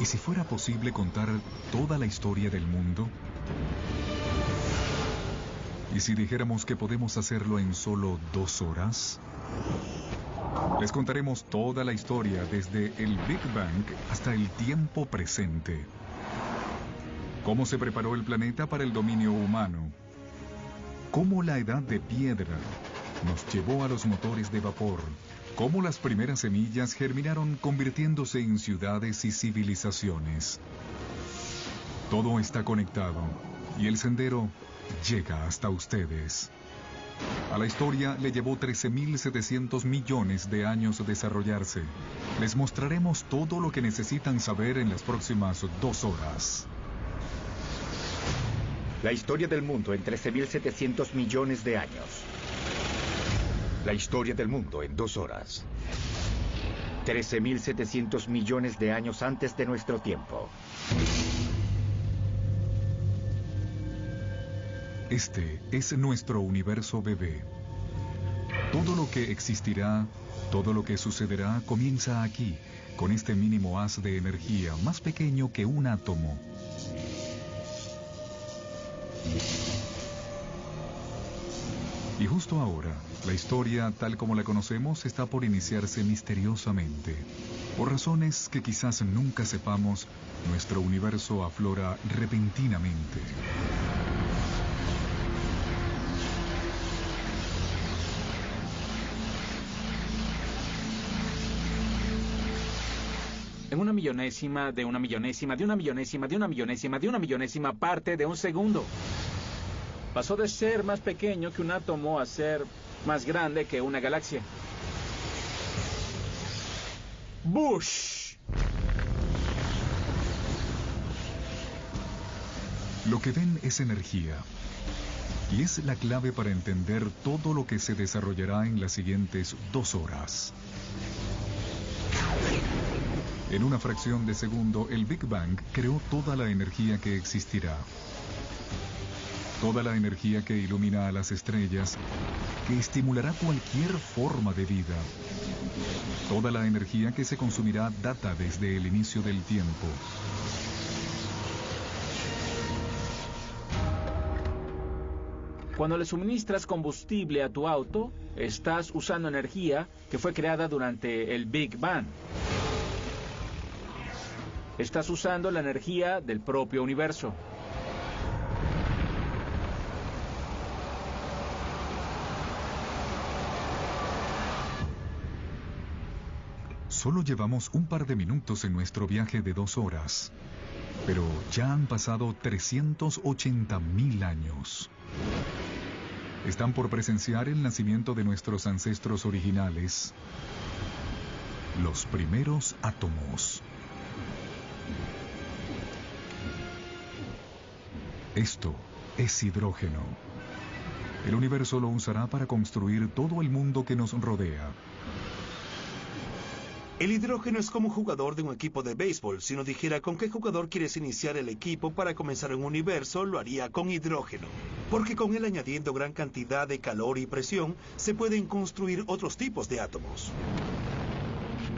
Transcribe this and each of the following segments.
si fuera posible contar toda la historia del mundo? ¿Y si dijéramos que podemos hacerlo en solo 2 horas? Les contaremos toda la historia desde el Big Bang hasta el tiempo presente. Cómo se preparó el planeta para el dominio humano. Cómo la edad de piedra nos llevó a los motores de vapor. Cómo las primeras semillas germinaron convirtiéndose en ciudades y civilizaciones. Todo está conectado y el sendero llega hasta ustedes. A la historia le llevó 13.700 millones de años desarrollarse. Les mostraremos todo lo que necesitan saber en las próximas 2 horas. La historia del mundo en 13.700 millones de años. La historia del mundo en 2 horas. 13.700 millones de años antes de nuestro tiempo. Este es nuestro universo bebé. Todo lo que existirá, todo lo que sucederá comienza aquí, con este mínimo haz de energía más pequeño que un átomo. Y justo ahora, la historia tal como la conocemos está por iniciarse misteriosamente. Por razones que quizás nunca sepamos, nuestro universo aflora repentinamente. En una millonésima de una millonésima de una millonésima de una millonésima de una millonésima parte de un segundo. Pasó de ser más pequeño que un átomo a ser más grande que una galaxia. ¡Bush! Lo que ven es energía. Y es la clave para entender todo lo que se desarrollará en las siguientes 2 horas. En una fracción de segundo, el Big Bang creó toda la energía que existirá. Toda la energía que ilumina a las estrellas, que estimulará cualquier forma de vida. Toda la energía que se consumirá data desde el inicio del tiempo. Cuando le suministras combustible a tu auto, estás usando energía que fue creada durante el Big Bang. Estás usando la energía del propio universo. Solo llevamos un par de minutos en nuestro viaje de 2 horas, pero ya han pasado 380.000 años. Están por presenciar el nacimiento de nuestros ancestros originales, los primeros átomos. Esto es hidrógeno. El universo lo usará para construir todo el mundo que nos rodea. El hidrógeno es como un jugador de un equipo de béisbol. Si nos dijera con qué jugador quieres iniciar el equipo para comenzar un universo, lo haría con hidrógeno. Porque con él, añadiendo gran cantidad de calor y presión, se pueden construir otros tipos de átomos.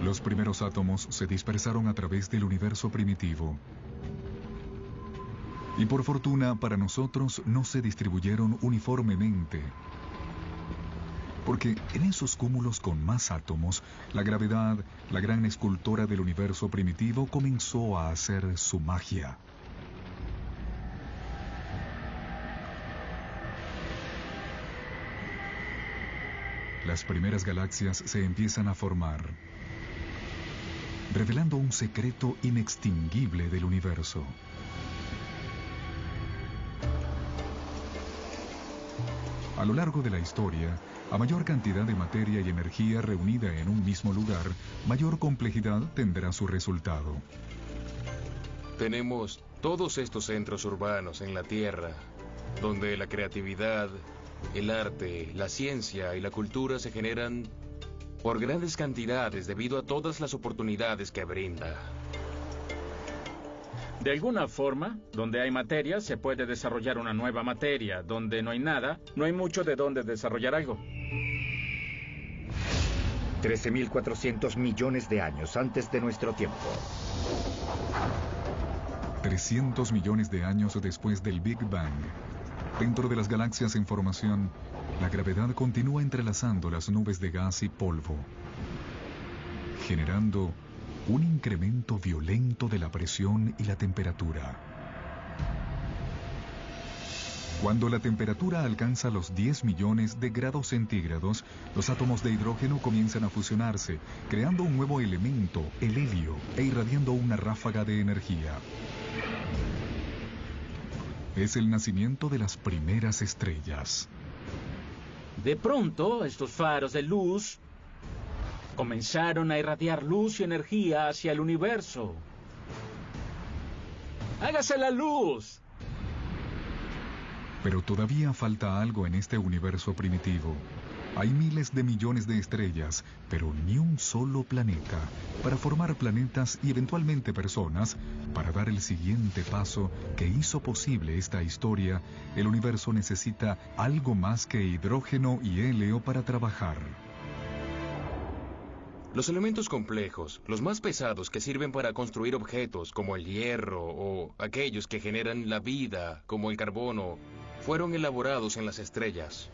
Los primeros átomos se dispersaron a través del universo primitivo. Y por fortuna para nosotros no se distribuyeron uniformemente. Porque en esos cúmulos con más átomos, la gravedad, la gran escultora del universo primitivo, comenzó a hacer su magia. Las primeras galaxias se empiezan a formar, revelando un secreto inextinguible del universo. A lo largo de la historia, a mayor cantidad de materia y energía reunida en un mismo lugar, mayor complejidad tendrá su resultado. Tenemos todos estos centros urbanos en la Tierra, donde la creatividad, el arte, la ciencia y la cultura se generan por grandes cantidades debido a todas las oportunidades que brinda. De alguna forma, donde hay materia, se puede desarrollar una nueva materia. Donde no hay nada, no hay mucho de dónde desarrollar algo. 13.400 millones de años antes de nuestro tiempo. 300 millones de años después del Big Bang. Dentro de las galaxias en formación, la gravedad continúa entrelazando las nubes de gas y polvo, generando un incremento violento de la presión y la temperatura. Cuando la temperatura alcanza los 10 millones de grados centígrados, los átomos de hidrógeno comienzan a fusionarse, creando un nuevo elemento, el helio, e irradiando una ráfaga de energía. Es el nacimiento de las primeras estrellas. De pronto, estos faros de luz comenzaron a irradiar luz y energía hacia el universo. ¡Hágase la luz! Pero todavía falta algo en este universo primitivo. Hay miles de millones de estrellas, pero ni un solo planeta. Para formar planetas y eventualmente personas, para dar el siguiente paso que hizo posible esta historia, el universo necesita algo más que hidrógeno y helio para trabajar. Los elementos complejos, los más pesados que sirven para construir objetos como el hierro o aquellos que generan la vida como el carbono, fueron elaborados en las estrellas.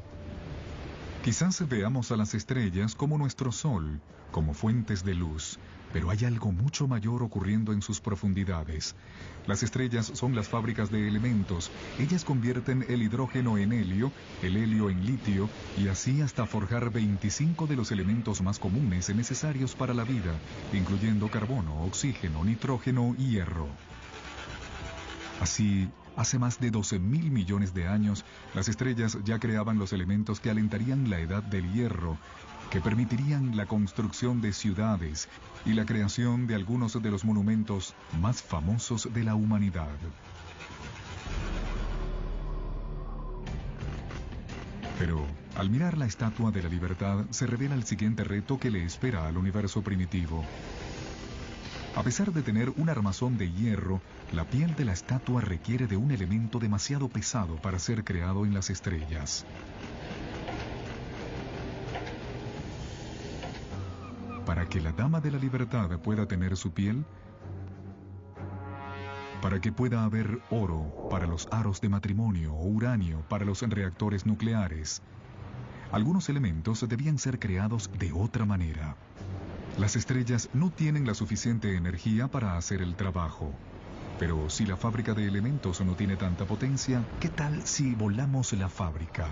Quizás veamos a las estrellas como nuestro Sol, como fuentes de luz, pero hay algo mucho mayor ocurriendo en sus profundidades. Las estrellas son las fábricas de elementos. Ellas convierten el hidrógeno en helio, el helio en litio, y así hasta forjar 25 de los elementos más comunes necesarios para la vida, incluyendo carbono, oxígeno, nitrógeno y hierro. Así, hace más de 12.000 millones de años, las estrellas ya creaban los elementos que alentarían la edad del hierro, que permitirían la construcción de ciudades y la creación de algunos de los monumentos más famosos de la humanidad. Pero, al mirar la Estatua de la Libertad, se revela el siguiente reto que le espera al universo primitivo. A pesar de tener un armazón de hierro, la piel de la estatua requiere de un elemento demasiado pesado para ser creado en las estrellas. Para que la Dama de la Libertad pueda tener su piel, para que pueda haber oro para los aros de matrimonio o uranio para los reactores nucleares, algunos elementos debían ser creados de otra manera. Las estrellas no tienen la suficiente energía para hacer el trabajo. Pero si la fábrica de elementos no tiene tanta potencia, ¿qué tal si volamos la fábrica?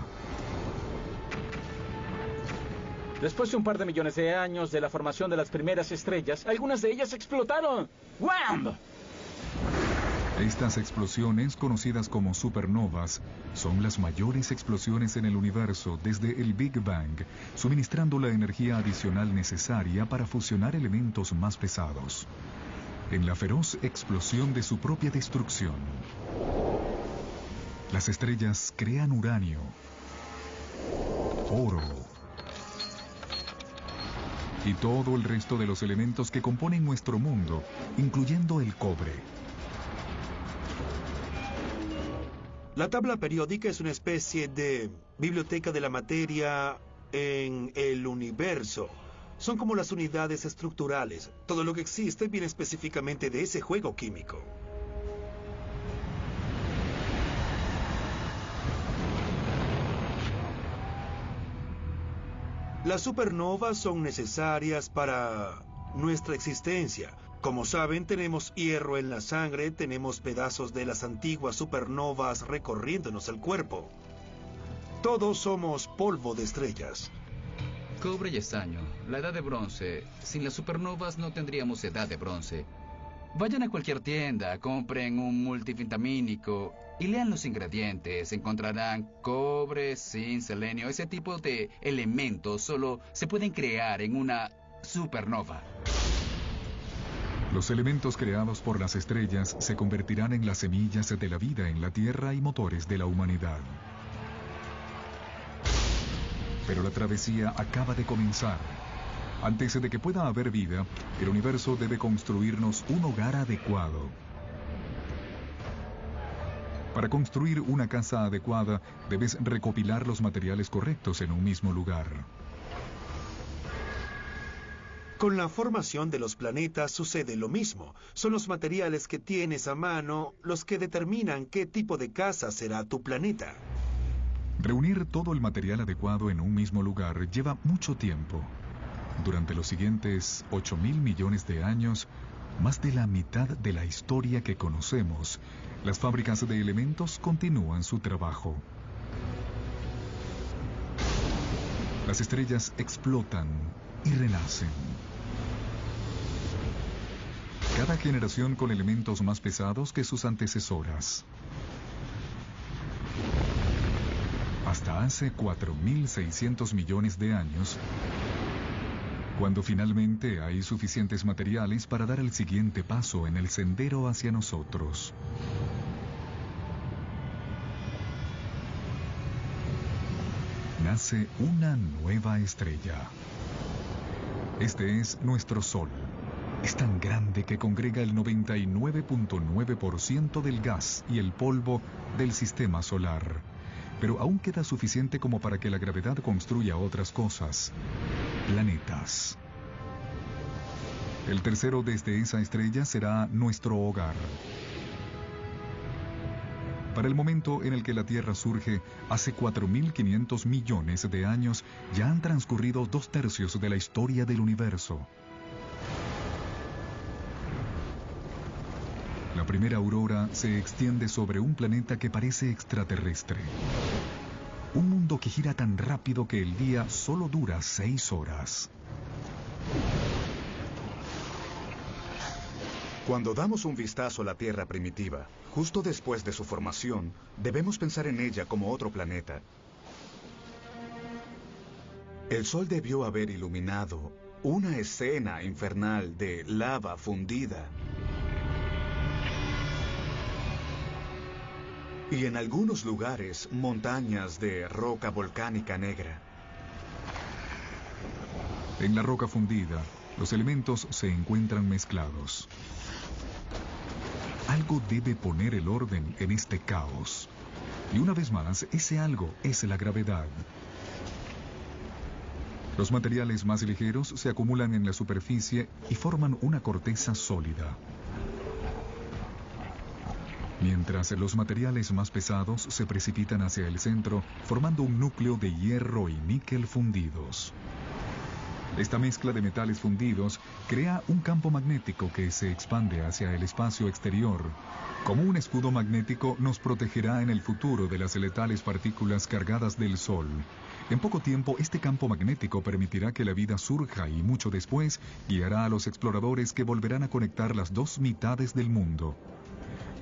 Después de un par de millones de años de la formación de las primeras estrellas, algunas de ellas explotaron. ¡Wham! Estas explosiones, conocidas como supernovas, son las mayores explosiones en el universo desde el Big Bang, suministrando la energía adicional necesaria para fusionar elementos más pesados. En la feroz explosión de su propia destrucción, las estrellas crean uranio, oro y todo el resto de los elementos que componen nuestro mundo, incluyendo el cobre. La tabla periódica es una especie de biblioteca de la materia en el universo. Son como las unidades estructurales. Todo lo que existe viene específicamente de ese juego químico. Las supernovas son necesarias para nuestra existencia. Como saben, tenemos hierro en la sangre, tenemos pedazos de las antiguas supernovas recorriéndonos el cuerpo. Todos somos polvo de estrellas. Cobre y estaño, la edad de bronce. Sin las supernovas no tendríamos edad de bronce. Vayan a cualquier tienda, compren un multivitamínico y lean los ingredientes. Encontrarán cobre, zinc, selenio. Ese tipo de elementos solo se pueden crear en una supernova. Los elementos creados por las estrellas se convertirán en las semillas de la vida en la Tierra y motores de la humanidad. Pero la travesía acaba de comenzar. Antes de que pueda haber vida, el universo debe construirnos un hogar adecuado. Para construir una casa adecuada, debes recopilar los materiales correctos en un mismo lugar. Con la formación de los planetas sucede lo mismo. Son los materiales que tienes a mano los que determinan qué tipo de casa será tu planeta. Reunir todo el material adecuado en un mismo lugar lleva mucho tiempo. Durante los siguientes 8.000 millones de años, más de la mitad de la historia que conocemos, las fábricas de elementos continúan su trabajo. Las estrellas explotan y renacen. Cada generación con elementos más pesados que sus antecesoras. Hasta hace 4.600 millones de años, cuando finalmente hay suficientes materiales para dar el siguiente paso en el sendero hacia nosotros. Nace una nueva estrella. Este es nuestro Sol. Es tan grande que congrega el 99.9% del gas y el polvo del sistema solar. Pero aún queda suficiente como para que la gravedad construya otras cosas. Planetas. El tercero desde esa estrella será nuestro hogar. Para el momento en el que la Tierra surge, hace 4.500 millones de años, ya han transcurrido 2/3 de la historia del universo. La primera aurora se extiende sobre un planeta que parece extraterrestre. Un mundo que gira tan rápido que el día solo dura 6 horas. Cuando damos un vistazo a la Tierra primitiva, justo después de su formación, debemos pensar en ella como otro planeta. El Sol debió haber iluminado una escena infernal de lava fundida. Y en algunos lugares, montañas de roca volcánica negra. En la roca fundida, los elementos se encuentran mezclados. Algo debe poner el orden en este caos. Y una vez más, ese algo es la gravedad. Los materiales más ligeros se acumulan en la superficie y forman una corteza sólida. Mientras los materiales más pesados se precipitan hacia el centro, formando un núcleo de hierro y níquel fundidos. Esta mezcla de metales fundidos crea un campo magnético que se expande hacia el espacio exterior. Como un escudo magnético nos protegerá en el futuro de las letales partículas cargadas del Sol. En poco tiempo, este campo magnético permitirá que la vida surja y mucho después guiará a los exploradores que volverán a conectar las dos mitades del mundo.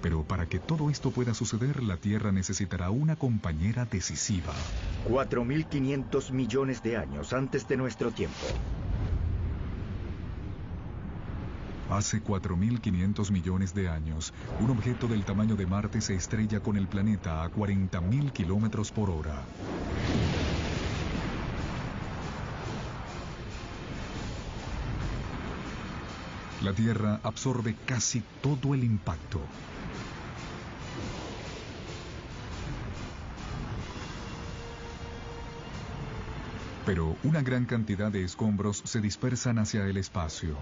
Pero para que todo esto pueda suceder, la Tierra necesitará una compañera decisiva. 4.500 millones de años antes de nuestro tiempo. Hace 4.500 millones de años, un objeto del tamaño de Marte se estrella con el planeta a 40.000 kilómetros por hora. La Tierra absorbe casi todo el impacto. Pero una gran cantidad de escombros se dispersan hacia el espacio.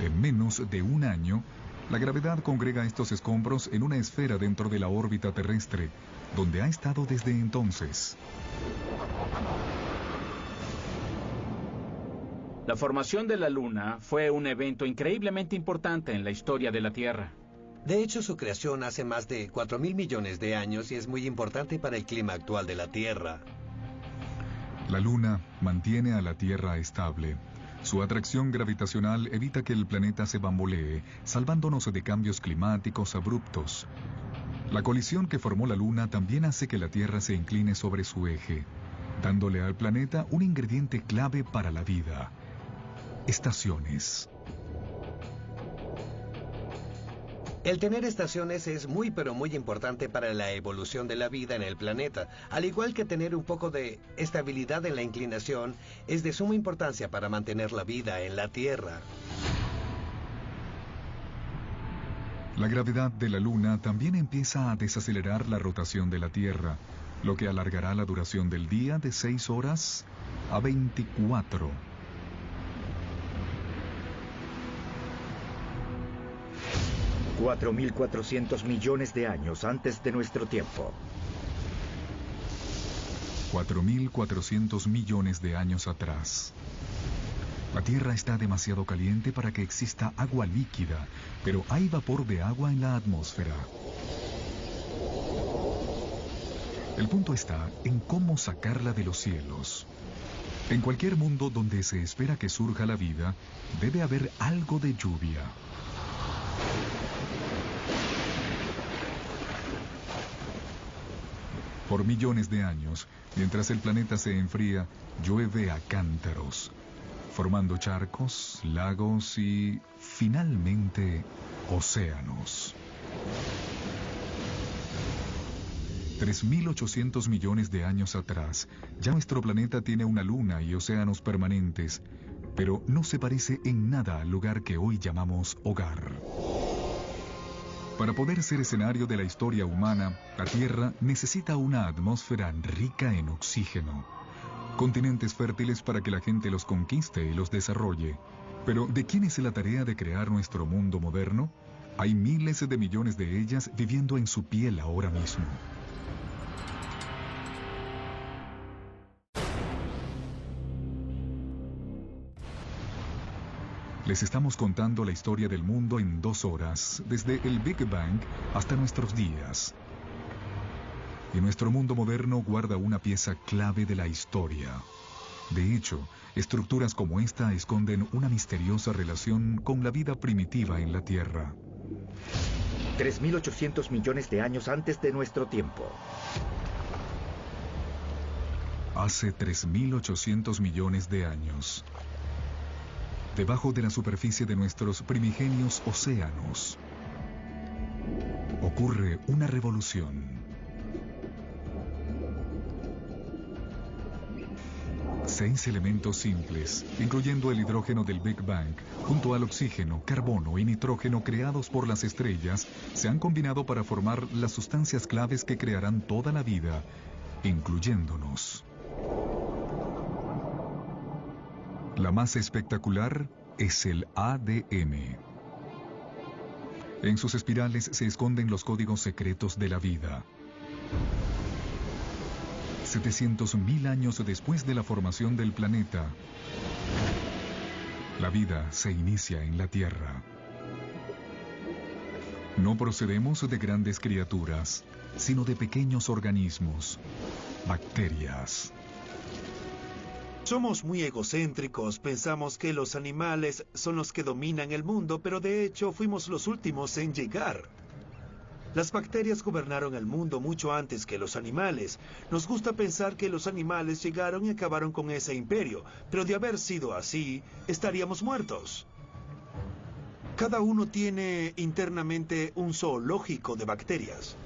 En menos de un año, la gravedad congrega estos escombros en una esfera dentro de la órbita terrestre, donde ha estado desde entonces. La formación de la Luna fue un evento increíblemente importante en la historia de la Tierra. De hecho, su creación hace más de 4.000 millones de años y es muy importante para el clima actual de la Tierra. La Luna mantiene a la Tierra estable. Su atracción gravitacional evita que el planeta se bambolee, salvándonos de cambios climáticos abruptos. La colisión que formó la Luna también hace que la Tierra se incline sobre su eje, dándole al planeta un ingrediente clave para la vida: estaciones. El tener estaciones es muy pero muy importante para la evolución de la vida en el planeta, al igual que tener un poco de estabilidad en la inclinación es de suma importancia para mantener la vida en la Tierra. La gravedad de la Luna también empieza a desacelerar la rotación de la Tierra, lo que alargará la duración del día de 6 horas a 24. 4.400 millones de años antes de nuestro tiempo. 4.400 millones de años atrás. La Tierra está demasiado caliente para que exista agua líquida, pero hay vapor de agua en la atmósfera. El punto está en cómo sacarla de los cielos. En cualquier mundo donde se espera que surja la vida, debe haber algo de lluvia. Por millones de años, mientras el planeta se enfría, llueve a cántaros, formando charcos, lagos y, finalmente, océanos. 3.800 millones de años atrás, ya nuestro planeta tiene una luna y océanos permanentes, pero no se parece en nada al lugar que hoy llamamos hogar. Para poder ser escenario de la historia humana, la Tierra necesita una atmósfera rica en oxígeno, continentes fértiles para que la gente los conquiste y los desarrolle. Pero, ¿de quién es la tarea de crear nuestro mundo moderno? Hay miles de millones de ellas viviendo en su piel ahora mismo. Les estamos contando la historia del mundo en 2 horas, desde el Big Bang hasta nuestros días. Y nuestro mundo moderno guarda una pieza clave de la historia. De hecho, estructuras como esta esconden una misteriosa relación con la vida primitiva en la Tierra. 3.800 millones de años antes de nuestro tiempo. Hace 3.800 millones de años. Debajo de la superficie de nuestros primigenios océanos, ocurre una revolución. 6 elementos simples, incluyendo el hidrógeno del Big Bang, junto al oxígeno, carbono y nitrógeno creados por las estrellas, se han combinado para formar las sustancias claves que crearán toda la vida, incluyéndonos. La más espectacular es el ADN. En sus espirales se esconden los códigos secretos de la vida. 700.000 años después de la formación del planeta, la vida se inicia en la Tierra. No procedemos de grandes criaturas, sino de pequeños organismos, bacterias. Somos muy egocéntricos, pensamos que los animales son los que dominan el mundo, pero de hecho fuimos los últimos en llegar. Las bacterias gobernaron el mundo mucho antes que los animales. Nos gusta pensar que los animales llegaron y acabaron con ese imperio, pero de haber sido así, estaríamos muertos. Cada uno tiene internamente un zoológico de bacterias.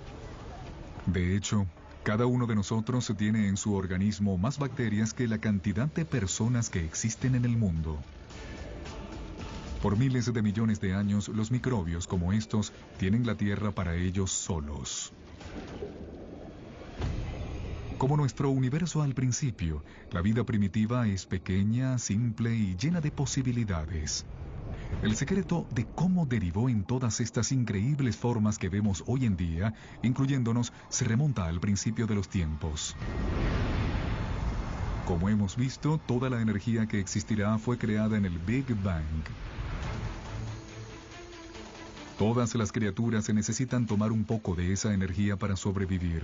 De hecho, cada uno de nosotros tiene en su organismo más bacterias que la cantidad de personas que existen en el mundo. Por miles de millones de años, los microbios como estos tienen la Tierra para ellos solos. Como nuestro universo al principio, la vida primitiva es pequeña, simple y llena de posibilidades. El secreto de cómo derivó en todas estas increíbles formas que vemos hoy en día, incluyéndonos, se remonta al principio de los tiempos. Como hemos visto, toda la energía que existirá fue creada en el Big Bang. Todas las criaturas necesitan tomar un poco de esa energía para sobrevivir.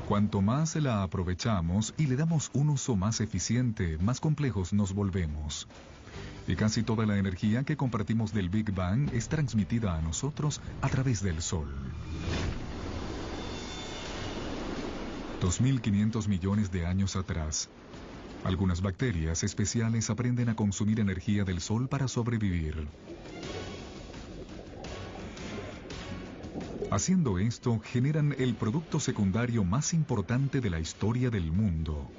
Cuanto más la aprovechamos y le damos un uso más eficiente, más complejos nos volvemos. Y casi toda la energía que compartimos del Big Bang es transmitida a nosotros a través del Sol. 2.500 millones de años atrás, algunas bacterias especiales aprenden a consumir energía del Sol para sobrevivir. Haciendo esto, generan el producto secundario más importante de la historia del mundo: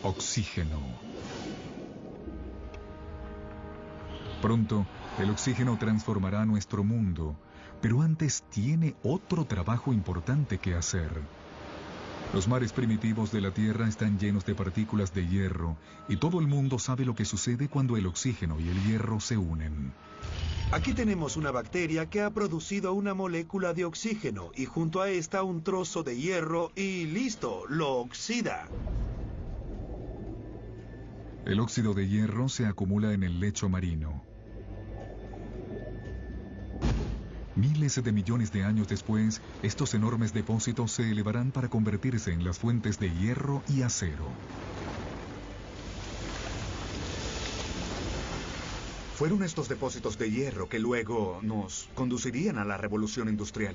oxígeno. Pronto, el oxígeno transformará nuestro mundo, pero antes tiene otro trabajo importante que hacer. Los mares primitivos de la Tierra están llenos de partículas de hierro, y todo el mundo sabe lo que sucede cuando el oxígeno y el hierro se unen. Aquí tenemos una bacteria que ha producido una molécula de oxígeno y junto a esta un trozo de hierro y listo, lo oxida. El óxido de hierro se acumula en el lecho marino. Miles de millones de años después, estos enormes depósitos se elevarán para convertirse en las fuentes de hierro y acero. Fueron estos depósitos de hierro que luego nos conducirían a la revolución industrial.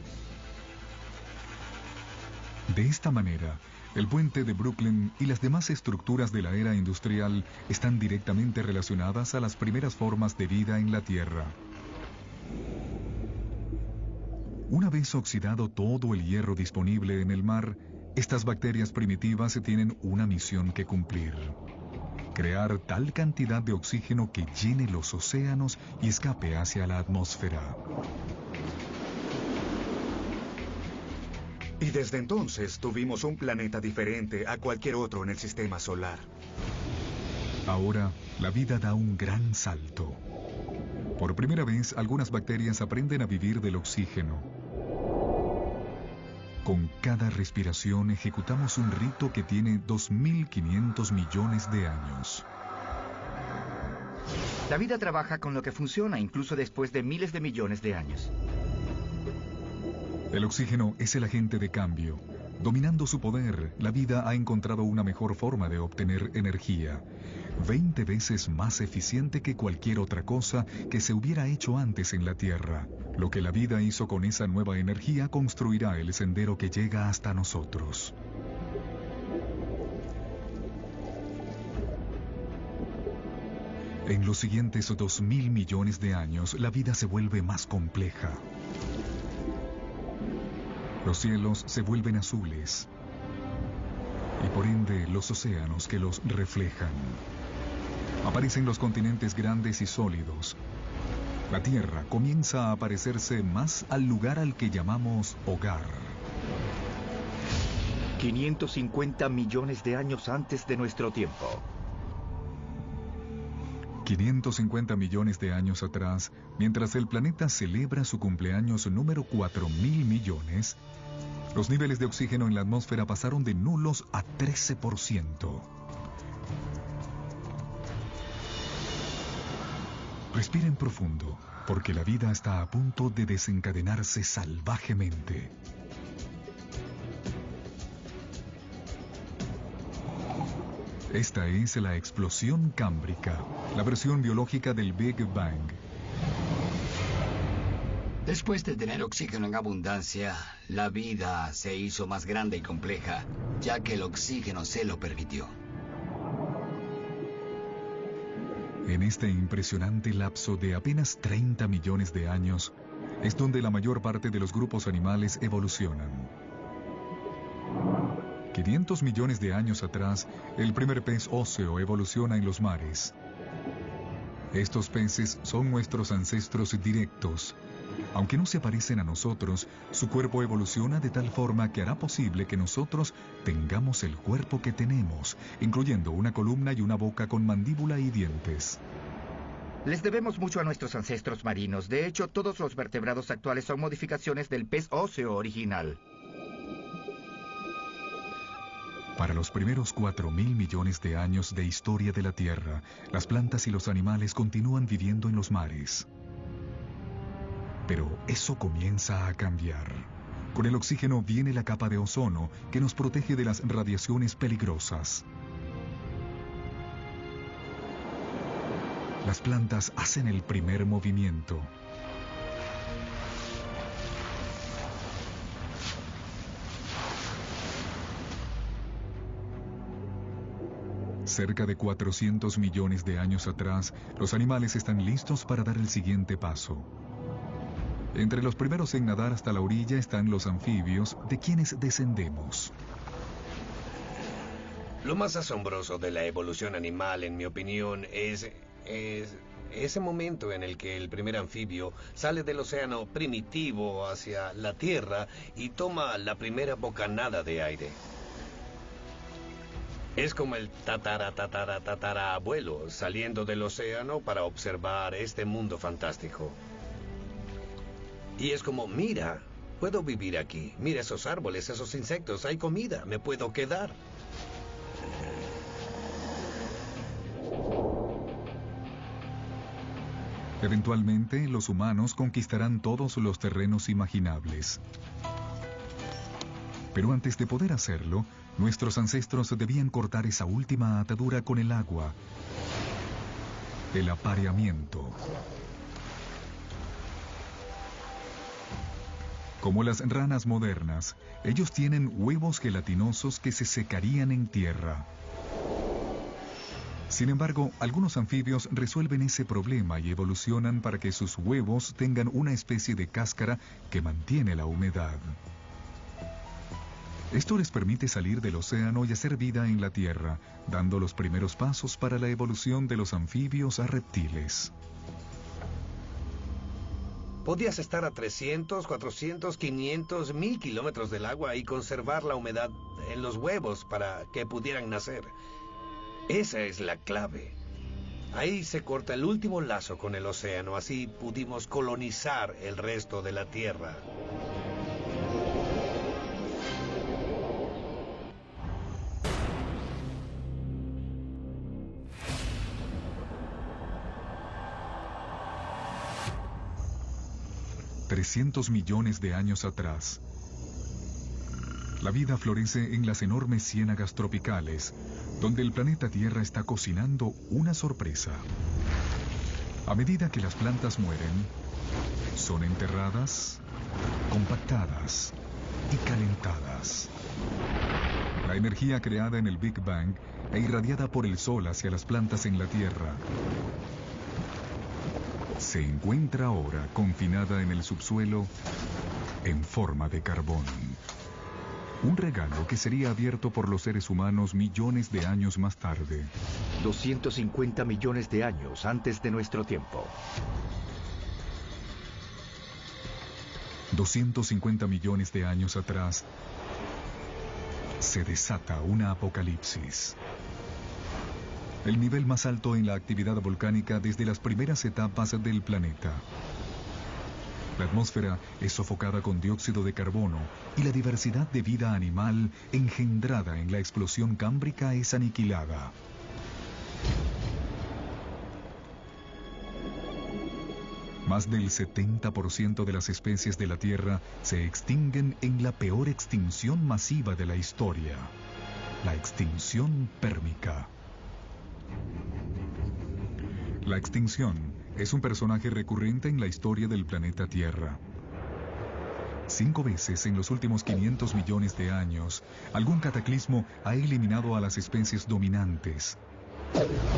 De esta manera, el puente de Brooklyn y las demás estructuras de la era industrial están directamente relacionadas a las primeras formas de vida en la Tierra. Una vez oxidado todo el hierro disponible en el mar, estas bacterias primitivas tienen una misión que cumplir: crear tal cantidad de oxígeno que llene los océanos y escape hacia la atmósfera. Y desde entonces tuvimos un planeta diferente a cualquier otro en el sistema solar. Ahora, la vida da un gran salto. Por primera vez, algunas bacterias aprenden a vivir del oxígeno. Con cada respiración ejecutamos un rito que tiene 2.500 millones de años. La vida trabaja con lo que funciona incluso después de miles de millones de años. El oxígeno es el agente de cambio. Dominando su poder, la vida ha encontrado una mejor forma de obtener energía, 20 veces más eficiente que cualquier otra cosa que se hubiera hecho antes en la Tierra. Lo que la vida hizo con esa nueva energía construirá el sendero que llega hasta nosotros. En los siguientes 2.000 millones de años, la vida se vuelve más compleja. Los cielos se vuelven azules y por ende los océanos que los reflejan. Aparecen los continentes grandes y sólidos. La Tierra comienza a parecerse más al lugar al que llamamos hogar. 550 millones de años antes de nuestro tiempo. 550 millones de años atrás, mientras el planeta celebra su cumpleaños número 4.000 millones, los niveles de oxígeno en la atmósfera pasaron de nulos a 13%. Respiren profundo, porque la vida está a punto de desencadenarse salvajemente. Esta es la explosión cámbrica, la versión biológica del Big Bang. Después de tener oxígeno en abundancia, la vida se hizo más grande y compleja, ya que el oxígeno se lo permitió. En este impresionante lapso de apenas 30 millones de años, es donde la mayor parte de los grupos animales evolucionan. 500 millones de años atrás, el primer pez óseo evoluciona en los mares. Estos peces son nuestros ancestros directos. Aunque no se parecen a nosotros, su cuerpo evoluciona de tal forma que hará posible que nosotros tengamos el cuerpo que tenemos, incluyendo una columna y una boca con mandíbula y dientes. Les debemos mucho a nuestros ancestros marinos. De hecho, todos los vertebrados actuales son modificaciones del pez óseo original. Para los primeros 4.000 millones de años de historia de la Tierra, las plantas y los animales continúan viviendo en los mares. Pero eso comienza a cambiar. Con el oxígeno viene la capa de ozono que nos protege de las radiaciones peligrosas. Las plantas hacen el primer movimiento. Cerca de 400 millones de años atrás, los animales están listos para dar el siguiente paso. Entre los primeros en nadar hasta la orilla están los anfibios, de quienes descendemos. Lo más asombroso de la evolución animal, en mi opinión, es ese momento en el que el primer anfibio sale del océano primitivo hacia la tierra y toma la primera bocanada de aire. Es como el tatara abuelo saliendo del océano para observar este mundo fantástico. Y es como, mira, puedo vivir aquí. Mira esos árboles, esos insectos, hay comida, me puedo quedar. Eventualmente, los humanos conquistarán todos los terrenos imaginables. Pero antes de poder hacerlo, nuestros ancestros debían cortar esa última atadura con el agua. El apareamiento. Como las ranas modernas, ellos tienen huevos gelatinosos que se secarían en tierra. Sin embargo, algunos anfibios resuelven ese problema y evolucionan para que sus huevos tengan una especie de cáscara que mantiene la humedad. Esto les permite salir del océano y hacer vida en la tierra, dando los primeros pasos para la evolución de los anfibios a reptiles. Podías estar a 300, 400, 500, 1000 kilómetros del agua y conservar la humedad en los huevos para que pudieran nacer. Esa es la clave. Ahí se corta el último lazo con el océano, así pudimos colonizar el resto de la Tierra. $300 millones de años atrás. La vida florece en las enormes ciénagas tropicales, donde el planeta Tierra está cocinando una sorpresa. A medida que las plantas mueren, son enterradas, compactadas y calentadas. La energía creada en el Big Bang e irradiada por el Sol hacia las plantas en la Tierra se encuentra ahora confinada en el subsuelo en forma de carbón. Un regalo que sería abierto por los seres humanos millones de años más tarde. 250 millones de años antes de nuestro tiempo. 250 millones de años atrás, se desata una apocalipsis. El nivel más alto en la actividad volcánica desde las primeras etapas del planeta. La atmósfera es sofocada con dióxido de carbono y la diversidad de vida animal engendrada en la explosión cámbrica es aniquilada. Más del 70% de las especies de la Tierra se extinguen en la peor extinción masiva de la historia, la extinción pérmica. La extinción es un personaje recurrente en la historia del planeta Tierra. 5 veces en los últimos 500 millones de años, algún cataclismo ha eliminado a las especies dominantes.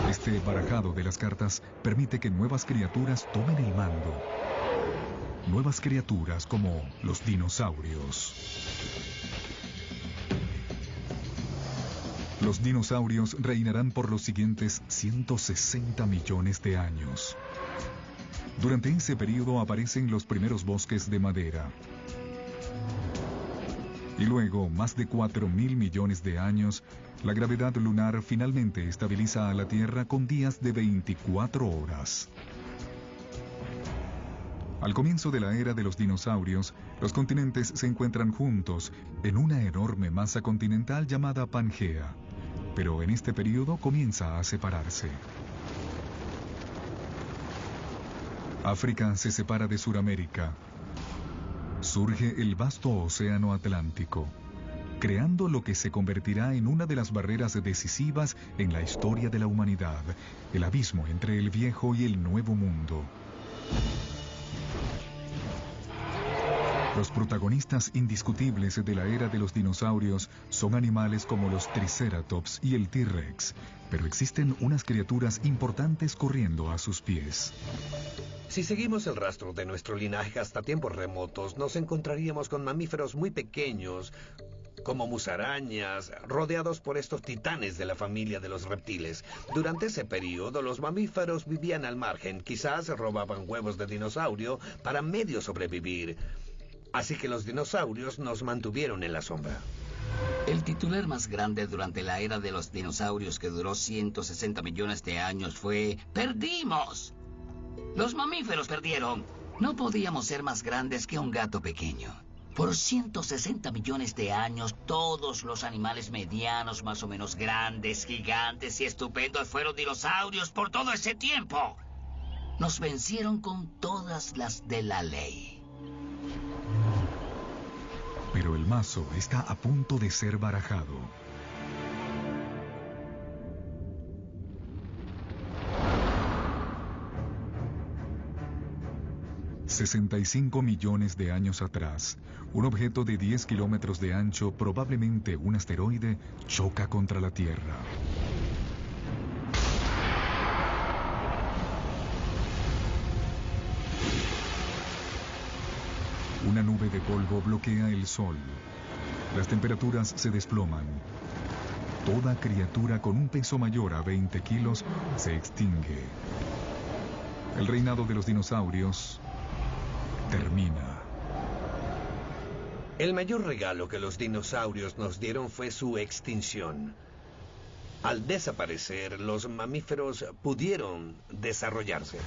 Este barajado de las cartas permite que nuevas criaturas tomen el mando. Nuevas criaturas como los dinosaurios. Los dinosaurios reinarán por los siguientes 160 millones de años. Durante ese periodo aparecen los primeros bosques de madera. Y luego, más de 4.000 millones de años, la gravedad lunar finalmente estabiliza a la Tierra con días de 24 horas. Al comienzo de la era de los dinosaurios, los continentes se encuentran juntos en una enorme masa continental llamada Pangea. Pero en este periodo comienza a separarse. África se separa de Suramérica. Surge el vasto océano Atlántico, creando lo que se convertirá en una de las barreras decisivas en la historia de la humanidad, el abismo entre el viejo y el nuevo mundo. Los protagonistas indiscutibles de la era de los dinosaurios son animales como los Triceratops y el T-Rex, pero existen unas criaturas importantes corriendo a sus pies. Si seguimos el rastro de nuestro linaje hasta tiempos remotos, nos encontraríamos con mamíferos muy pequeños, como musarañas, rodeados por estos titanes de la familia de los reptiles. Durante ese periodo, los mamíferos vivían al margen, quizás robaban huevos de dinosaurio para medio sobrevivir. Así que los dinosaurios nos mantuvieron en la sombra. El titular más grande durante la era de los dinosaurios, que duró 160 millones de años, fue: ¡perdimos! Los mamíferos perdieron. No podíamos ser más grandes que un gato pequeño. Por 160 millones de años, todos los animales medianos, más o menos grandes, gigantes y estupendos fueron dinosaurios por todo ese tiempo. Nos vencieron con todas las de la ley. Pero el mazo está a punto de ser barajado. $65 millones de años atrás, un objeto de 10 kilómetros de ancho, probablemente un asteroide, choca contra la Tierra. Una nube de polvo bloquea el sol. Las temperaturas se desploman. Toda criatura con un peso mayor a 20 kilos se extingue. El reinado de los dinosaurios termina. El mayor regalo que los dinosaurios nos dieron fue su extinción. Al desaparecer, los mamíferos pudieron desarrollarse.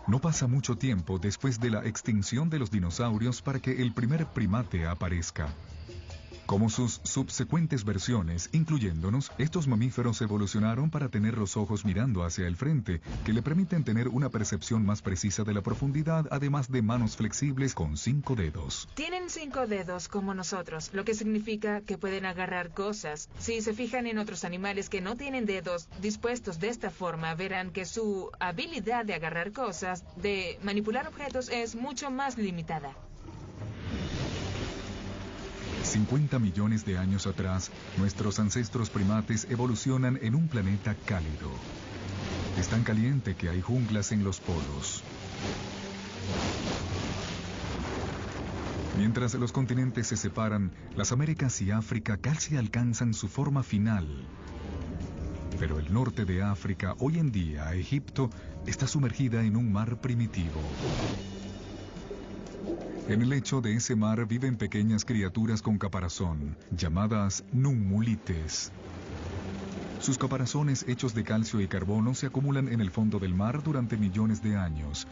No pasa mucho tiempo después de la extinción de los dinosaurios para que el primer primate aparezca. Como sus subsecuentes versiones, incluyéndonos, estos mamíferos evolucionaron para tener los ojos mirando hacia el frente, que le permiten tener una percepción más precisa de la profundidad, además de manos flexibles con 5 dedos. Tienen 5 dedos como nosotros, lo que significa que pueden agarrar cosas. Si se fijan en otros animales que no tienen dedos dispuestos de esta forma, verán que su habilidad de agarrar cosas, de manipular objetos, es mucho más limitada. 50 millones de años atrás, nuestros ancestros primates evolucionan en un planeta cálido. Es tan caliente que hay junglas en los polos. Mientras los continentes se separan, las Américas y África casi alcanzan su forma final. Pero el norte de África, hoy en día, Egipto, está sumergida en un mar primitivo. En el lecho de ese mar viven pequeñas criaturas con caparazón, llamadas numulites. Sus caparazones hechos de calcio y carbono se acumulan en el fondo del mar durante millones de años.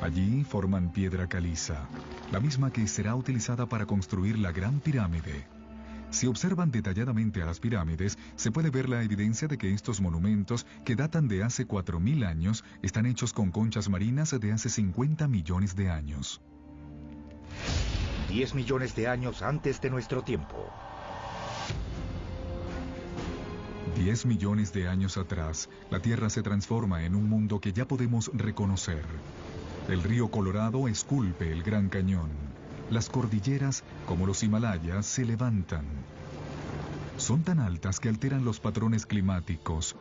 Allí forman piedra caliza, la misma que será utilizada para construir la Gran Pirámide. Si observan detalladamente a las pirámides, se puede ver la evidencia de que estos monumentos, que datan de hace 4.000 años, están hechos con conchas marinas de hace 50 millones de años. 10 millones de años antes de nuestro tiempo. 10 millones de años atrás, la Tierra se transforma en un mundo que ya podemos reconocer. El río Colorado esculpe el Gran Cañón. Las cordilleras, como los Himalayas, se levantan. Son tan altas que alteran los patrones climáticos,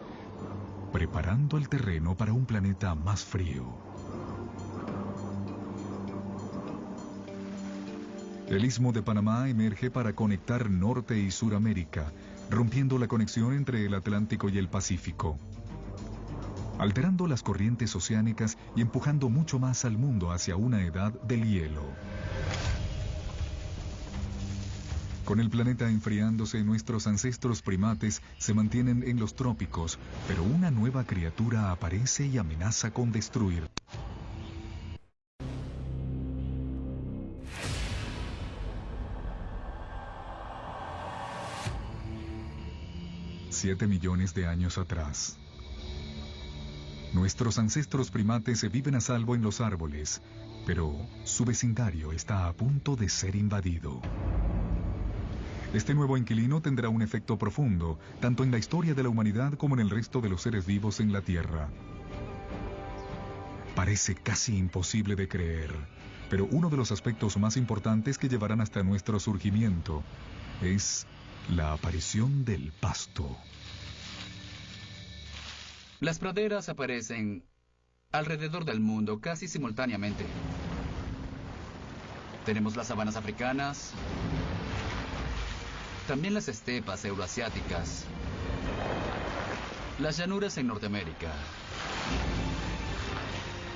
preparando el terreno para un planeta más frío. El Istmo de Panamá emerge para conectar Norte y Suramérica, rompiendo la conexión entre el Atlántico y el Pacífico, alterando las corrientes oceánicas y empujando mucho más al mundo hacia una edad del hielo. Con el planeta enfriándose, nuestros ancestros primates se mantienen en los trópicos, pero una nueva criatura aparece y amenaza con destruir. 7 millones de años atrás. Nuestros ancestros primates se viven a salvo en los árboles, pero su vecindario está a punto de ser invadido. Este nuevo inquilino tendrá un efecto profundo, tanto en la historia de la humanidad como en el resto de los seres vivos en la Tierra. Parece casi imposible de creer, pero uno de los aspectos más importantes que llevarán hasta nuestro surgimiento es la aparición del pasto. Las praderas aparecen alrededor del mundo casi simultáneamente. Tenemos las sabanas africanas, también las estepas euroasiáticas, las llanuras en Norteamérica,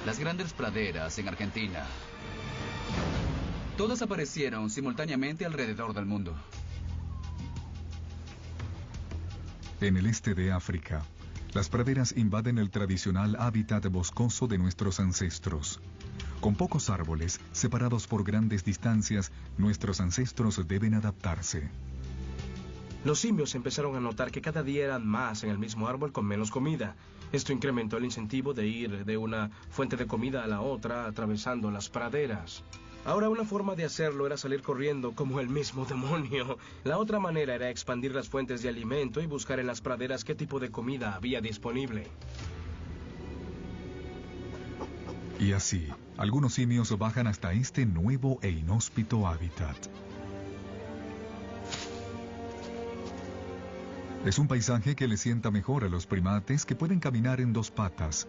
las grandes praderas en Argentina. Todas aparecieron simultáneamente alrededor del mundo. En el este de África, Las praderas invaden el tradicional hábitat boscoso de nuestros ancestros. Con pocos árboles, separados por grandes distancias, nuestros ancestros deben adaptarse. Los simios empezaron a notar que cada día eran más en el mismo árbol con menos comida. Esto incrementó el incentivo de ir de una fuente de comida a la otra, atravesando las praderas. Ahora una forma de hacerlo era salir corriendo como el mismo demonio. La otra manera era expandir las fuentes de alimento y buscar en las praderas qué tipo de comida había disponible. Y así, algunos simios bajan hasta este nuevo e inhóspito hábitat. Es un paisaje que le sienta mejor a los primates que pueden caminar en dos patas,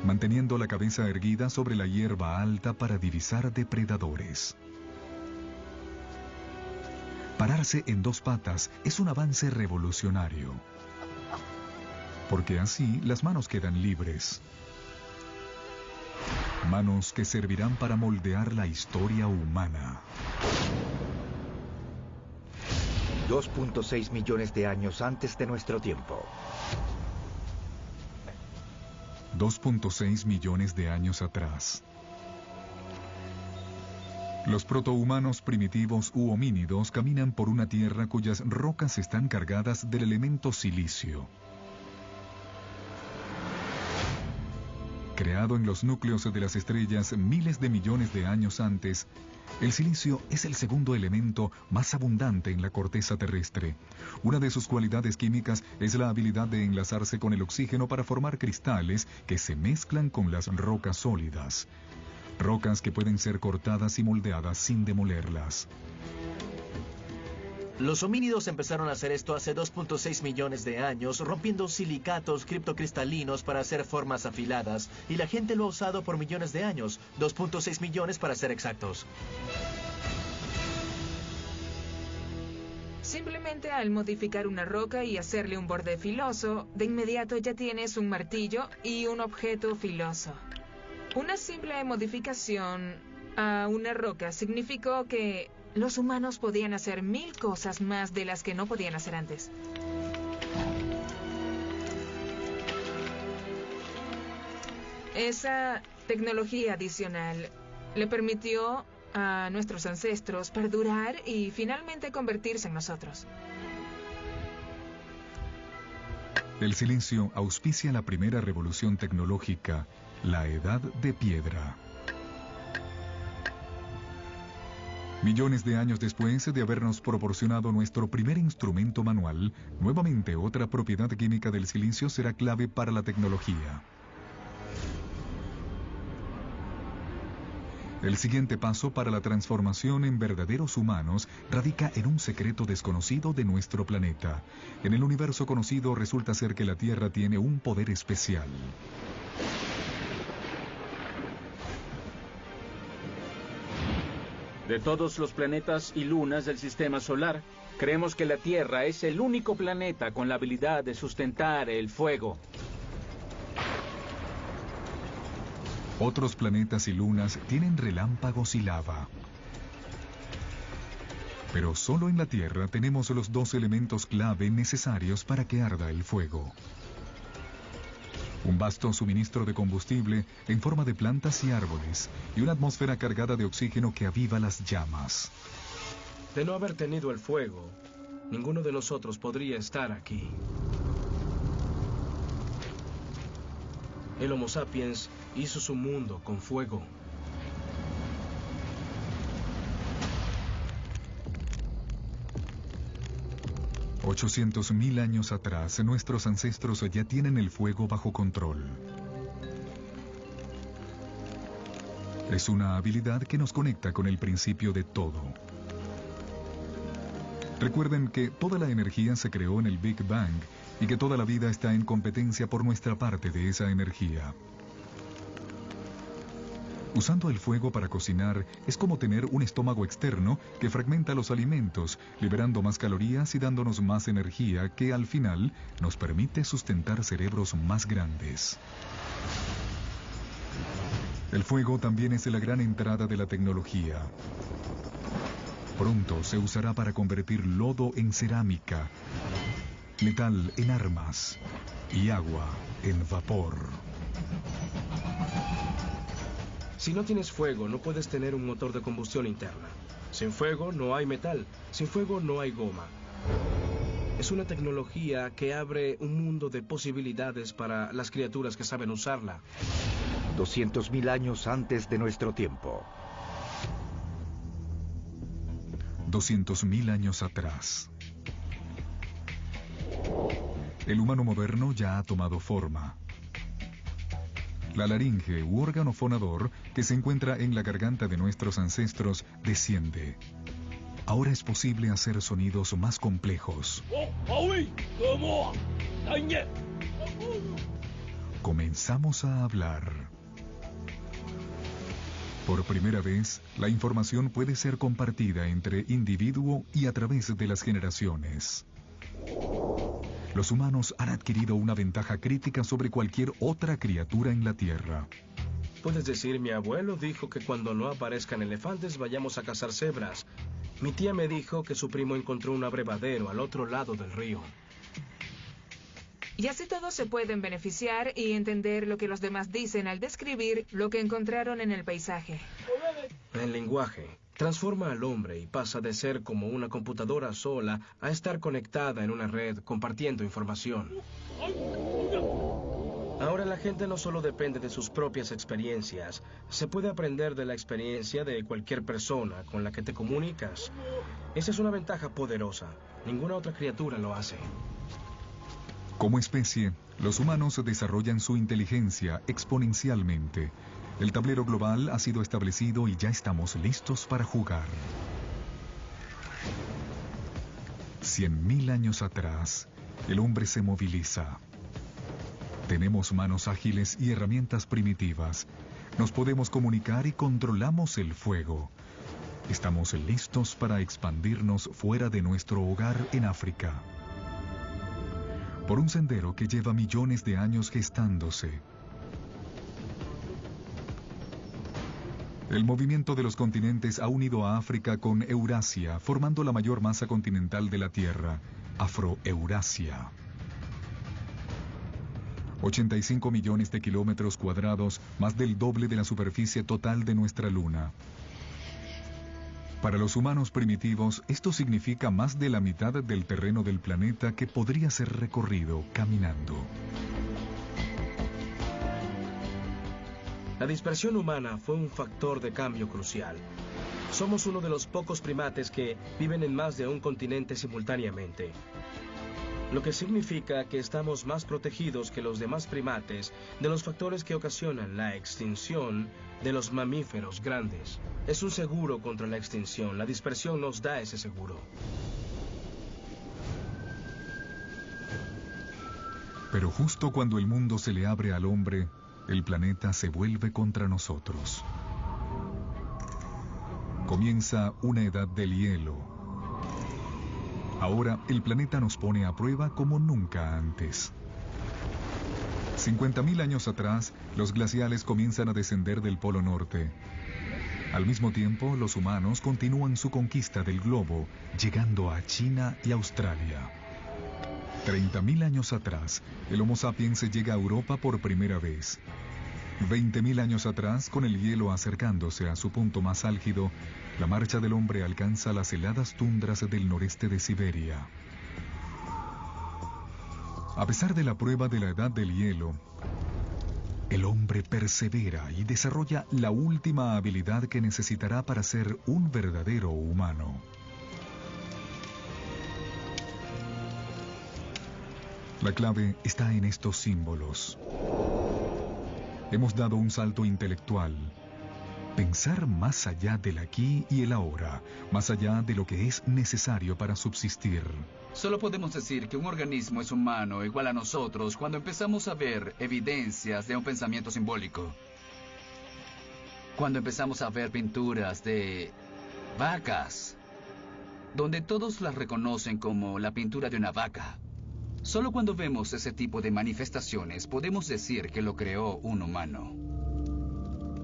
manteniendo la cabeza erguida sobre la hierba alta para divisar depredadores. Pararse en dos patas es un avance revolucionario, porque así las manos quedan libres. Manos que servirán para moldear la historia humana. 2.6 millones de años antes de nuestro tiempo. 2.6 millones de años atrás. Los protohumanos primitivos u homínidos caminan por una tierra cuyas rocas están cargadas del elemento silicio. Creado en los núcleos de las estrellas miles de millones de años antes, el silicio es el segundo elemento más abundante en la corteza terrestre. Una de sus cualidades químicas es la habilidad de enlazarse con el oxígeno para formar cristales que se mezclan con las rocas sólidas. Rocas que pueden ser cortadas y moldeadas sin demolerlas. Los homínidos empezaron a hacer esto hace 2.6 millones de años, rompiendo silicatos criptocristalinos para hacer formas afiladas, y la gente lo ha usado por millones de años, 2.6 millones para ser exactos. Simplemente al modificar una roca y hacerle un borde filoso, de inmediato ya tienes un martillo y un objeto filoso. Una simple modificación a una roca significó que los humanos podían hacer 1000 cosas más de las que no podían hacer antes. Esa tecnología adicional le permitió a nuestros ancestros perdurar y finalmente convertirse en nosotros. El silicio auspicia la primera revolución tecnológica, la Edad de Piedra. Millones de años después de habernos proporcionado nuestro primer instrumento manual, nuevamente otra propiedad química del silicio será clave para la tecnología. El siguiente paso para la transformación en verdaderos humanos radica en un secreto desconocido de nuestro planeta. En el universo conocido resulta ser que la Tierra tiene un poder especial. De todos los planetas y lunas del sistema solar, creemos que la Tierra es el único planeta con la habilidad de sustentar el fuego. Otros planetas y lunas tienen relámpagos y lava. Pero solo en la Tierra tenemos los dos elementos clave necesarios para que arda el fuego. Un vasto suministro de combustible en forma de plantas y árboles, y una atmósfera cargada de oxígeno que aviva las llamas. De no haber tenido el fuego, ninguno de nosotros podría estar aquí. El Homo sapiens hizo su mundo con fuego. $800,000 años atrás, nuestros ancestros ya tienen el fuego bajo control. Es una habilidad que nos conecta con el principio de todo. Recuerden que toda la energía se creó en el Big Bang y que toda la vida está en competencia por nuestra parte de esa energía. Usando el fuego para cocinar es como tener un estómago externo que fragmenta los alimentos, liberando más calorías y dándonos más energía que al final nos permite sustentar cerebros más grandes. El fuego también es la gran entrada de la tecnología. Pronto se usará para convertir lodo en cerámica, metal en armas y agua en vapor. Si no tienes fuego, no puedes tener un motor de combustión interna. Sin fuego no hay metal, sin fuego no hay goma. Es una tecnología que abre un mundo de posibilidades para las criaturas que saben usarla. 200.000 años antes de nuestro tiempo. 200.000 años atrás. El humano moderno ya ha tomado forma. La laringe u órgano fonador que se encuentra en la garganta de nuestros ancestros desciende. Ahora es posible hacer sonidos más complejos. Comenzamos a hablar. Por primera vez, la información puede ser compartida entre individuo y a través de las generaciones. Los humanos han adquirido una ventaja crítica sobre cualquier otra criatura en la Tierra. Puedes decir, mi abuelo dijo que cuando no aparezcan elefantes vayamos a cazar cebras. Mi tía me dijo que su primo encontró un abrevadero al otro lado del río. Y así todos se pueden beneficiar y entender lo que los demás dicen al describir lo que encontraron en el paisaje. El lenguaje transforma al hombre y pasa de ser como una computadora sola a estar conectada en una red compartiendo información. Ahora la gente no solo depende de sus propias experiencias, se puede aprender de la experiencia de cualquier persona con la que te comunicas. Esa es una ventaja poderosa. Ninguna otra criatura lo hace. Como especie, los humanos desarrollan su inteligencia exponencialmente. El tablero global ha sido establecido y ya estamos listos para jugar. 100.000 años atrás, el hombre se moviliza. Tenemos manos ágiles y herramientas primitivas. Nos podemos comunicar y controlamos el fuego. Estamos listos para expandirnos fuera de nuestro hogar en África. Por un sendero que lleva millones de años gestándose. El movimiento de los continentes ha unido a África con Eurasia, formando la mayor masa continental de la Tierra, Afroeurasia. 85 millones de kilómetros cuadrados, más del doble de la superficie total de nuestra Luna. Para los humanos primitivos, esto significa más de la mitad del terreno del planeta que podría ser recorrido caminando. La dispersión humana fue un factor de cambio crucial. Somos uno de los pocos primates que viven en más de un continente simultáneamente. Lo que significa que estamos más protegidos que los demás primates de los factores que ocasionan la extinción de los mamíferos grandes. Es un seguro contra la extinción. La dispersión nos da ese seguro. Pero justo cuando el mundo se le abre al hombre, el planeta se vuelve contra nosotros. Comienza una edad del hielo. Ahora el planeta nos pone a prueba como nunca antes. 50.000 años atrás, los glaciales comienzan a descender del Polo Norte. Al mismo tiempo, los humanos continúan su conquista del globo, llegando a China y Australia. 30.000 años atrás, el Homo sapiens llega a Europa por primera vez. 20.000 años atrás, con el hielo acercándose a su punto más álgido, la marcha del hombre alcanza las heladas tundras del noreste de Siberia. A pesar de la prueba de la edad del hielo, el hombre persevera y desarrolla la última habilidad que necesitará para ser un verdadero humano. La clave está en estos símbolos. Hemos dado un salto intelectual. Pensar más allá del aquí y el ahora, más allá de lo que es necesario para subsistir. Solo podemos decir que un organismo es humano igual a nosotros cuando empezamos a ver evidencias de un pensamiento simbólico. Cuando empezamos a ver pinturas de vacas, donde todos las reconocen como la pintura de una vaca. Solo cuando vemos ese tipo de manifestaciones podemos decir que lo creó un humano.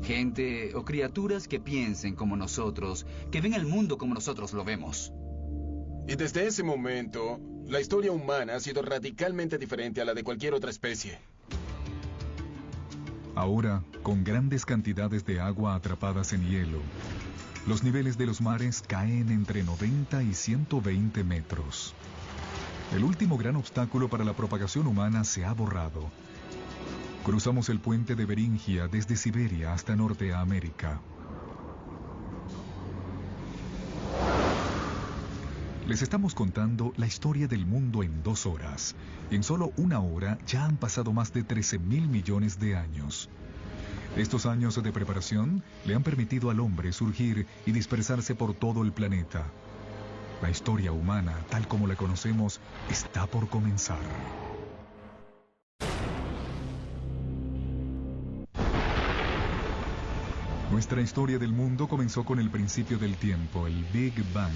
Gente o criaturas que piensen como nosotros, que ven el mundo como nosotros lo vemos. Y desde ese momento, La historia humana ha sido radicalmente diferente a la de cualquier otra especie. Ahora, con grandes cantidades de agua atrapadas en hielo, los niveles de los mares caen entre 90 y 120 metros. El último gran obstáculo para la propagación humana se ha borrado. Cruzamos el puente de Beringia desde Siberia hasta Norteamérica. Les estamos contando la historia del mundo en 2 horas. En solo 1 hora ya han pasado más de 13.000 millones de años. Estos años de preparación le han permitido al hombre surgir y dispersarse por todo el planeta. La historia humana, tal como la conocemos, está por comenzar. Nuestra historia del mundo comenzó con el principio del tiempo, el Big Bang,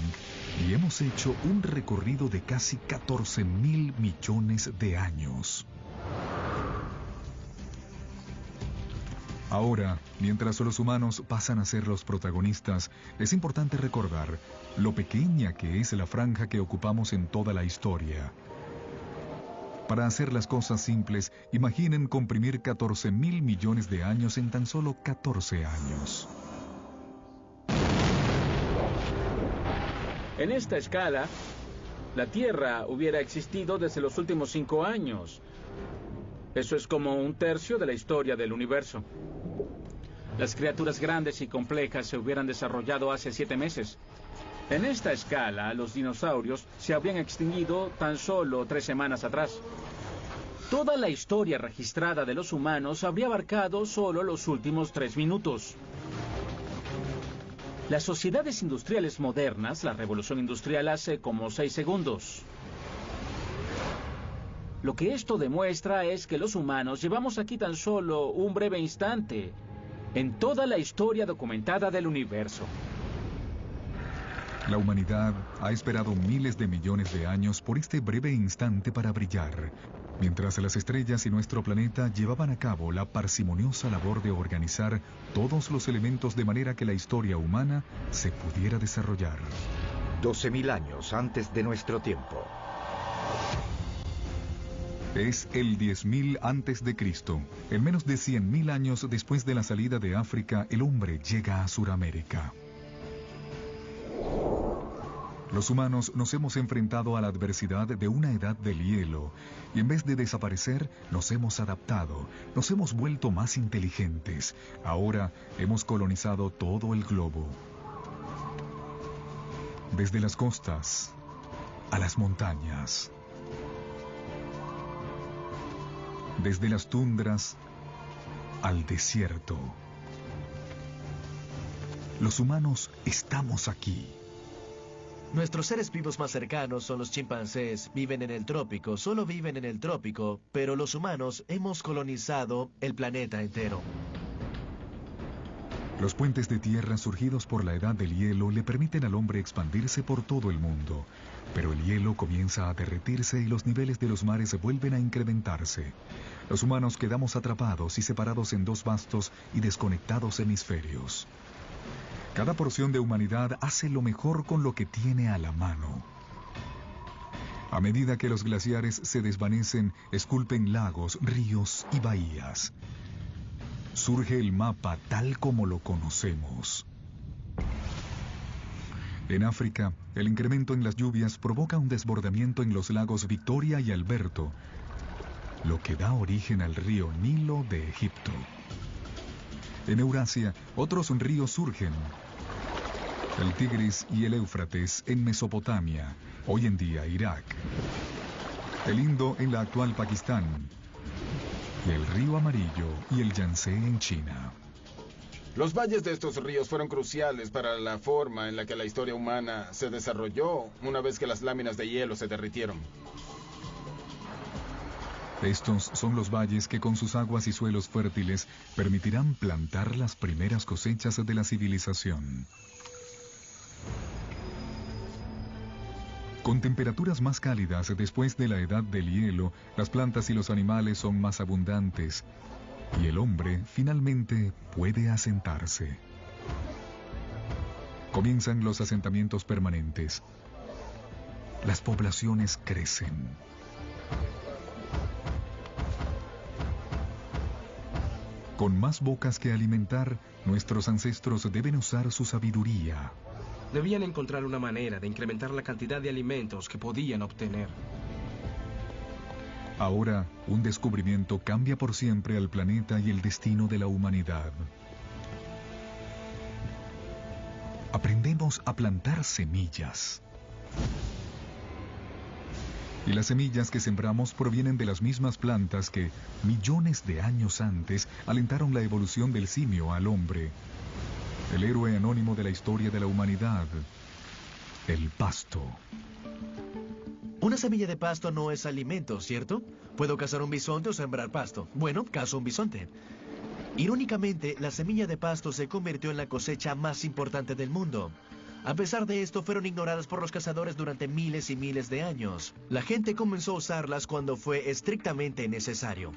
y hemos hecho un recorrido de casi 14.000 millones de años. Ahora, mientras los humanos pasan a ser los protagonistas, es importante recordar lo pequeña que es la franja que ocupamos en toda la historia. Para hacer las cosas simples, imaginen comprimir 14.000 millones de años en tan solo 14 años. En esta escala, la Tierra hubiera existido desde los últimos 5 años. Eso es como 1/3 de la historia del universo. Las criaturas grandes y complejas se hubieran desarrollado hace 7 meses. En esta escala, los dinosaurios se habrían extinguido tan solo 3 semanas atrás. Toda la historia registrada de los humanos habría abarcado solo los últimos 3 minutos. Las sociedades industriales modernas, la revolución industrial hace como 6 segundos. Lo que esto demuestra es que los humanos llevamos aquí tan solo un breve instante en toda la historia documentada del universo. La humanidad ha esperado miles de millones de años por este breve instante para brillar, mientras las estrellas y nuestro planeta llevaban a cabo la parsimoniosa labor de organizar todos los elementos de manera que la historia humana se pudiera desarrollar. 12.000 años antes de nuestro tiempo. Es el 10.000 antes de Cristo. En menos de 100.000 años después de la salida de África, el hombre llega a Sudamérica. Los humanos nos hemos enfrentado a la adversidad de una edad del hielo y en vez de desaparecer, nos hemos adaptado, nos hemos vuelto más inteligentes. Ahora hemos colonizado todo el globo. Desde las costas a las montañas. Desde las tundras al desierto. Los humanos estamos aquí. Nuestros seres vivos más cercanos son los chimpancés, viven en el trópico, solo viven en el trópico, pero los humanos hemos colonizado el planeta entero. Los puentes de tierra surgidos por la edad del hielo le permiten al hombre expandirse por todo el mundo, pero el hielo comienza a derretirse y los niveles de los mares vuelven a incrementarse. Los humanos quedamos atrapados y separados en 2 vastos y desconectados hemisferios. Cada porción de humanidad hace lo mejor con lo que tiene a la mano. A medida que los glaciares se desvanecen, esculpen lagos, ríos y bahías. Surge el mapa tal como lo conocemos. En África, el incremento en las lluvias provoca un desbordamiento en los lagos Victoria y Alberto, lo que da origen al río Nilo de Egipto. En Eurasia, otros ríos surgen. El Tigris y el Éufrates en Mesopotamia, hoy en día Irak. El Indo en la actual Pakistán. Y el río Amarillo y el Yangtze en China. Los valles de estos ríos fueron cruciales para la forma en la que la historia humana se desarrolló una vez que las láminas de hielo se derritieron. Estos son los valles que con sus aguas y suelos fértiles permitirán plantar las primeras cosechas de la civilización. Con temperaturas más cálidas después de la edad del hielo, las plantas y los animales son más abundantes y el hombre finalmente puede asentarse. Comienzan los asentamientos permanentes. las poblaciones crecen. Con más bocas que alimentar, nuestros ancestros deben usar su sabiduría. Debían encontrar una manera de incrementar la cantidad de alimentos que podían obtener. Ahora, un descubrimiento cambia por siempre al planeta y el destino de la humanidad. Aprendemos a plantar semillas. Y las semillas que sembramos provienen de las mismas plantas que, millones de años antes, alentaron la evolución del simio al hombre. El héroe anónimo de la historia de la humanidad, el pasto. Una semilla de pasto no es alimento, ¿cierto? Puedo cazar un bisonte o sembrar pasto. Bueno, cazo un bisonte. Irónicamente, la semilla de pasto se convirtió en la cosecha más importante del mundo. A pesar de esto, fueron ignoradas por los cazadores durante miles y miles de años. La gente comenzó a usarlas cuando fue estrictamente necesario.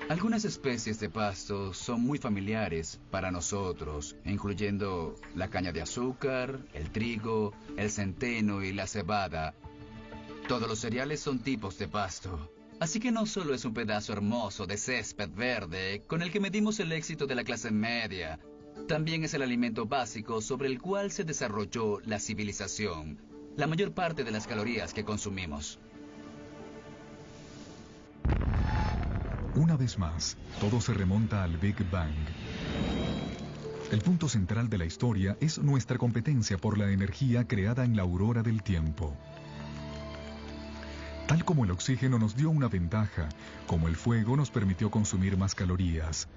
Algunas especies de pasto son muy familiares para nosotros, incluyendo la caña de azúcar, el trigo, el centeno y la cebada. Todos los cereales son tipos de pasto. Así que no solo es un pedazo hermoso de césped verde con el que medimos el éxito de la clase media, también es el alimento básico sobre el cual se desarrolló la civilización, la mayor parte de las calorías que consumimos. Una vez más, todo se remonta al Big Bang. El punto central de la historia es nuestra competencia por la energía creada en la aurora del tiempo. Tal como el oxígeno nos dio una ventaja, como el fuego nos permitió consumir más calorías.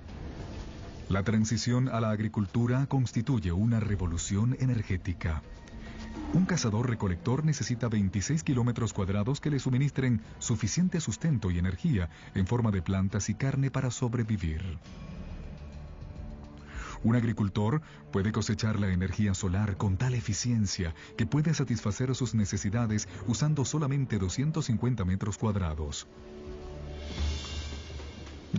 La transición a la agricultura constituye una revolución energética. Un cazador-recolector necesita 26 kilómetros cuadrados que le suministren suficiente sustento y energía en forma de plantas y carne para sobrevivir. Un agricultor puede cosechar la energía solar con tal eficiencia que puede satisfacer sus necesidades usando solamente 250 metros cuadrados.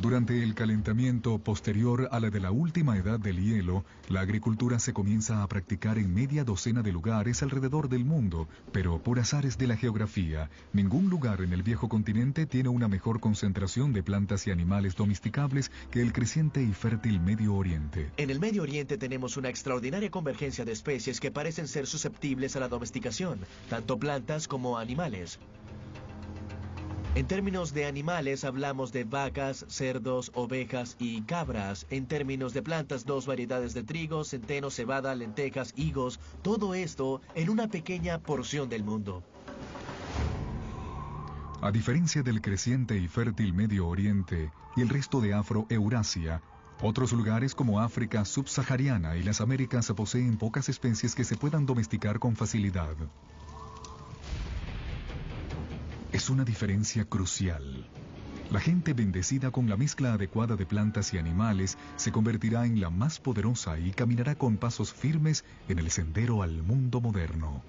Durante el calentamiento posterior a la de la última edad del hielo, la agricultura se comienza a practicar en media docena de lugares alrededor del mundo, pero por azares de la geografía, ningún lugar en el viejo continente tiene una mejor concentración de plantas y animales domesticables que el creciente y fértil Medio Oriente. En el Medio Oriente tenemos una extraordinaria convergencia de especies que parecen ser susceptibles a la domesticación, tanto plantas como animales. En términos de animales hablamos de vacas, cerdos, ovejas y cabras. En términos de plantas, 2 variedades de trigo, centeno, cebada, lentejas, higos. Todo esto en una pequeña porción del mundo. A diferencia del creciente y fértil Medio Oriente y el resto de Afro-Eurasia, otros lugares como África subsahariana y las Américas poseen pocas especies que se puedan domesticar con facilidad. Es una diferencia crucial. La gente bendecida con la mezcla adecuada de plantas y animales se convertirá en la más poderosa y caminará con pasos firmes en el sendero al mundo moderno.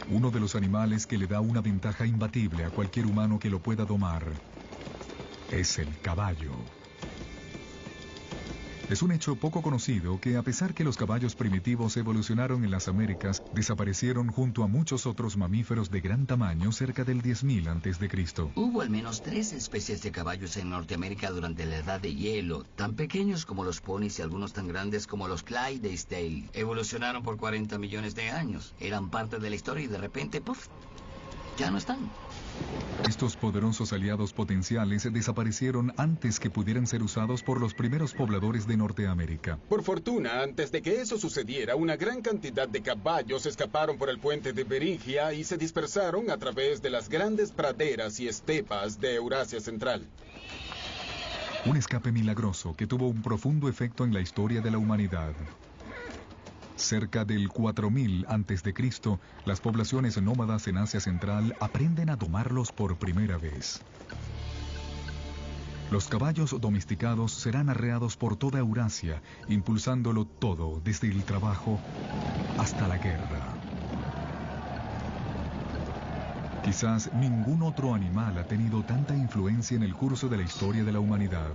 Uno de los animales que le da una ventaja imbatible a cualquier humano que lo pueda domar es el caballo. Es un hecho poco conocido que, a pesar que los caballos primitivos evolucionaron en las Américas, desaparecieron junto a muchos otros mamíferos de gran tamaño cerca del 10.000 a.C. Hubo al menos 3 especies de caballos en Norteamérica durante la Edad de Hielo, tan pequeños como los ponis y algunos tan grandes como los Clydesdale. Evolucionaron por 40 millones de años. Eran parte de la historia y de repente, ¡puf!, ya no están. Estos poderosos aliados potenciales desaparecieron antes que pudieran ser usados por los primeros pobladores de Norteamérica. Por fortuna, antes de que eso sucediera, una gran cantidad de caballos escaparon por el puente de Beringia y se dispersaron a través de las grandes praderas y estepas de Eurasia Central. Un escape milagroso que tuvo un profundo efecto en la historia de la humanidad. Cerca del 4000 a.C., las poblaciones nómadas en Asia Central aprenden a domarlos por primera vez. Los caballos domesticados serán arreados por toda Eurasia, impulsándolo todo, desde el trabajo hasta la guerra. Quizás ningún otro animal ha tenido tanta influencia en el curso de la historia de la humanidad.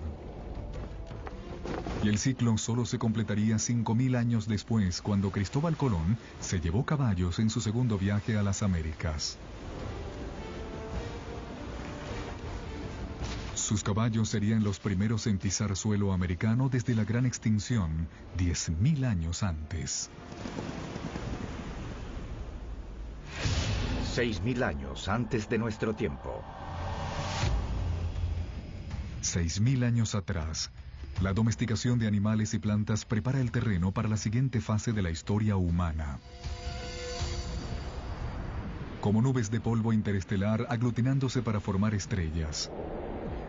Y el ciclo solo se completaría 5.000 años después, cuando Cristóbal Colón se llevó caballos en su segundo viaje a las Américas. Sus caballos serían los primeros en pisar suelo americano desde la gran extinción, 10.000 años antes. 6.000 años antes de nuestro tiempo. 6.000 años atrás, la domesticación de animales y plantas prepara el terreno para la siguiente fase de la historia humana. Como nubes de polvo interestelar aglutinándose para formar estrellas.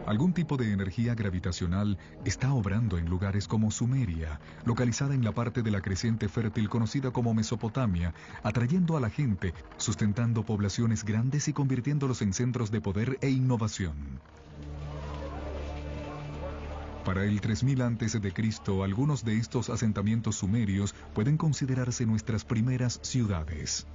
Algún tipo de energía gravitacional está obrando en lugares como Sumeria, localizada en la parte de la creciente fértil conocida como Mesopotamia, atrayendo a la gente, sustentando poblaciones grandes y convirtiéndolos en centros de poder e innovación. Para el 3000 a.C., algunos de estos asentamientos sumerios pueden considerarse nuestras primeras ciudades.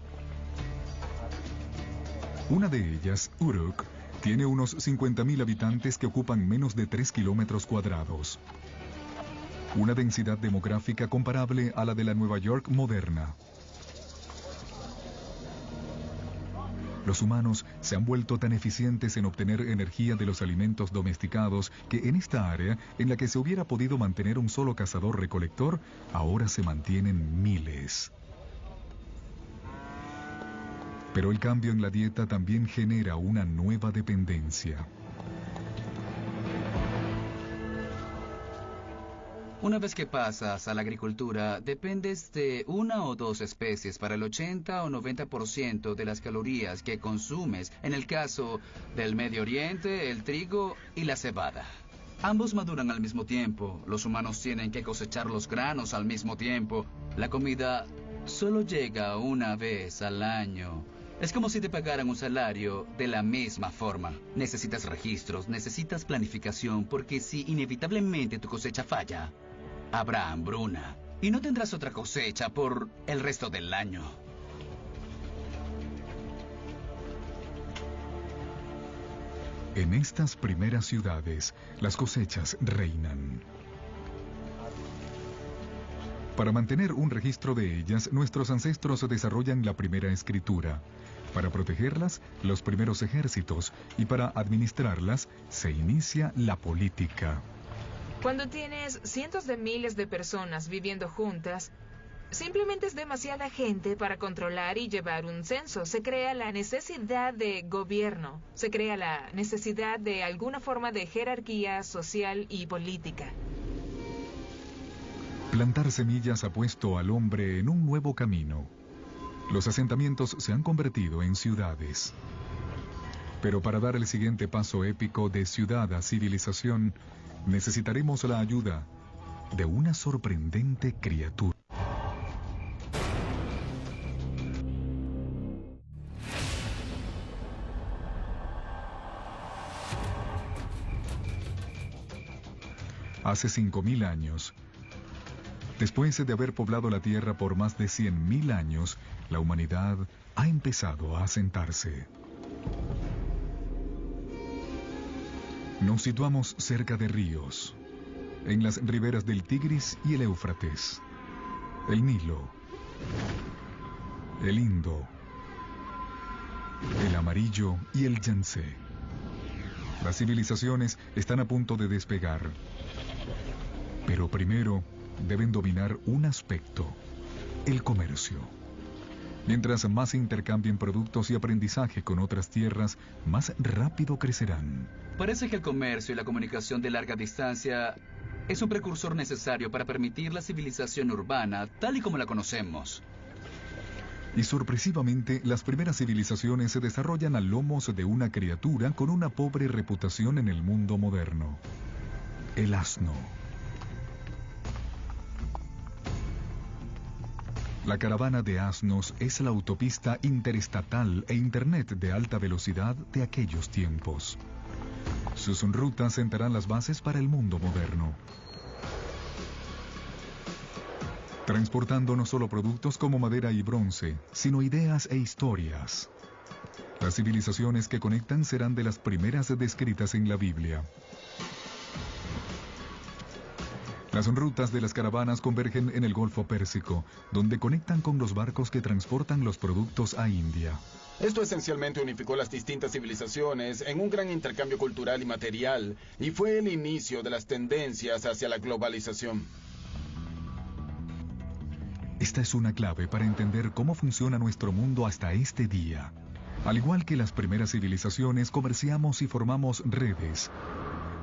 Una de ellas, Uruk, tiene unos 50.000 habitantes que ocupan menos de 3 kilómetros cuadrados. Una densidad demográfica comparable a la de la Nueva York moderna. Los humanos se han vuelto tan eficientes en obtener energía de los alimentos domesticados que en esta área, en la que se hubiera podido mantener un solo cazador-recolector, ahora se mantienen miles. Pero el cambio en la dieta también genera una nueva dependencia. Una vez que pasas a la agricultura, dependes de una o dos especies para el 80 o 90% de las calorías que consumes. En el caso del Medio Oriente, el trigo y la cebada. Ambos maduran al mismo tiempo. Los humanos tienen que cosechar los granos al mismo tiempo. La comida solo llega una vez al año. Es como si te pagaran un salario de la misma forma. Necesitas registros, necesitas planificación, porque si inevitablemente tu cosecha falla, habrá hambruna y no tendrás otra cosecha por el resto del año. En estas primeras ciudades, las cosechas reinan. Para mantener un registro de ellas, nuestros ancestros desarrollan la primera escritura. Para protegerlas, los primeros ejércitos, y para administrarlas, se inicia la política. Cuando tienes cientos de miles de personas viviendo juntas, simplemente es demasiada gente para controlar y llevar un censo. Se crea la necesidad de gobierno, se crea la necesidad de alguna forma de jerarquía social y política. Plantar semillas ha puesto al hombre en un nuevo camino. Los asentamientos se han convertido en ciudades. Pero para dar el siguiente paso épico de ciudad a civilización, necesitaremos la ayuda de una sorprendente criatura. Hace 5.000 años, después de haber poblado la Tierra por más de 100.000 años, la humanidad ha empezado a asentarse. Nos situamos cerca de ríos, en las riberas del Tigris y el Éufrates, el Nilo, el Indo, el Amarillo y el Yangtze. Las civilizaciones están a punto de despegar, pero primero deben dominar un aspecto: el comercio. Mientras más intercambien productos y aprendizaje con otras tierras, más rápido crecerán. Parece que el comercio y la comunicación de larga distancia es un precursor necesario para permitir la civilización urbana tal y como la conocemos. Y sorpresivamente, las primeras civilizaciones se desarrollan a lomos de una criatura con una pobre reputación en el mundo moderno: el asno. La caravana de asnos es la autopista interestatal e internet de alta velocidad de aquellos tiempos. Sus rutas sentarán las bases para el mundo moderno, transportando no solo productos como madera y bronce, sino ideas e historias. Las civilizaciones que conectan serán de las primeras descritas en la Biblia. Las rutas de las caravanas convergen en el Golfo Pérsico, donde conectan con los barcos que transportan los productos a India. Esto esencialmente unificó las distintas civilizaciones en un gran intercambio cultural y material, y fue el inicio de las tendencias hacia la globalización. Esta es una clave para entender cómo funciona nuestro mundo hasta este día. Al igual que las primeras civilizaciones, comerciamos y formamos redes.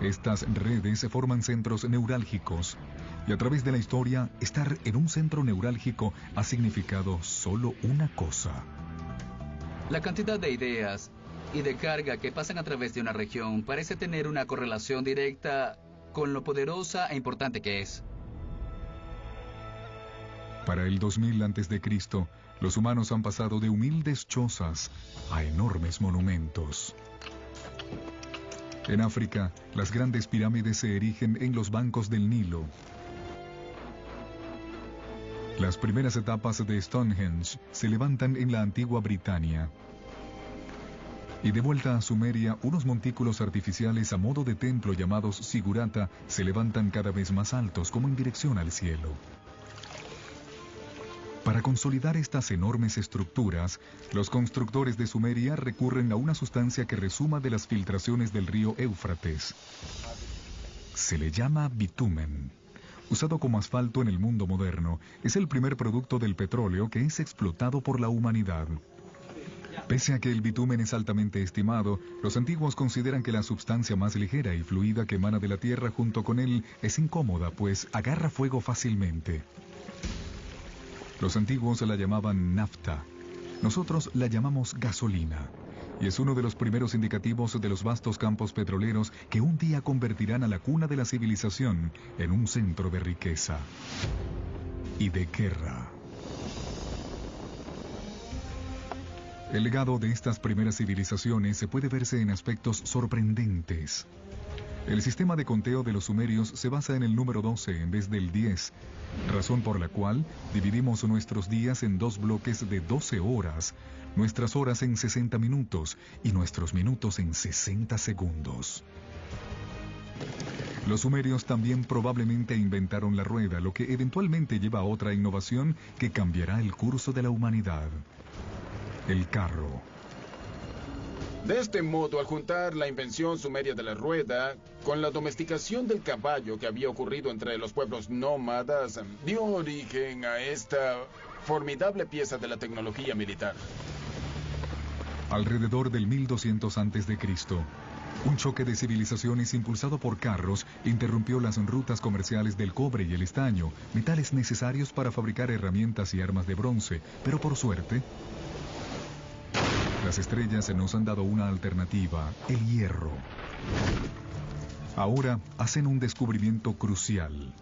Estas redes forman centros neurálgicos, y a través de la historia, estar en un centro neurálgico ha significado solo una cosa. La cantidad de ideas y de carga que pasan a través de una región parece tener una correlación directa con lo poderosa e importante que es. Para el 2000 a.C., los humanos han pasado de humildes chozas a enormes monumentos. En África, las grandes pirámides se erigen en los bancos del Nilo. Las primeras etapas de Stonehenge se levantan en la antigua Britania. Y de vuelta a Sumeria, unos montículos artificiales a modo de templo llamados Sigurata se levantan cada vez más altos, como en dirección al cielo. Para consolidar estas enormes estructuras, los constructores de Sumeria recurren a una sustancia que resuma de las filtraciones del río Éufrates. Se le llama bitumen. Usado como asfalto en el mundo moderno, es el primer producto del petróleo que es explotado por la humanidad. Pese a que el bitumen es altamente estimado, los antiguos consideran que la sustancia más ligera y fluida que emana de la tierra junto con él es incómoda, pues agarra fuego fácilmente. Los antiguos la llamaban nafta. Nosotros la llamamos gasolina. Y es uno de los primeros indicativos de los vastos campos petroleros que un día convertirán a la cuna de la civilización en un centro de riqueza y de guerra. El legado de estas primeras civilizaciones se puede verse en aspectos sorprendentes. El sistema de conteo de los sumerios se basa en el número 12 en vez del 10, razón por la cual dividimos nuestros días en dos bloques de 12 horas, nuestras horas en 60 minutos y nuestros minutos en 60 segundos. Los sumerios también probablemente inventaron la rueda, lo que eventualmente lleva a otra innovación que cambiará el curso de la humanidad: el carro. De este modo, al juntar la invención sumeria de la rueda con la domesticación del caballo que había ocurrido entre los pueblos nómadas, dio origen a esta formidable pieza de la tecnología militar. Alrededor del 1200 a.C., un choque de civilizaciones impulsado por carros interrumpió las rutas comerciales del cobre y el estaño, metales necesarios para fabricar herramientas y armas de bronce, pero por suerte, las estrellas nos han dado una alternativa: el hierro. Ahora hacen un descubrimiento crucial.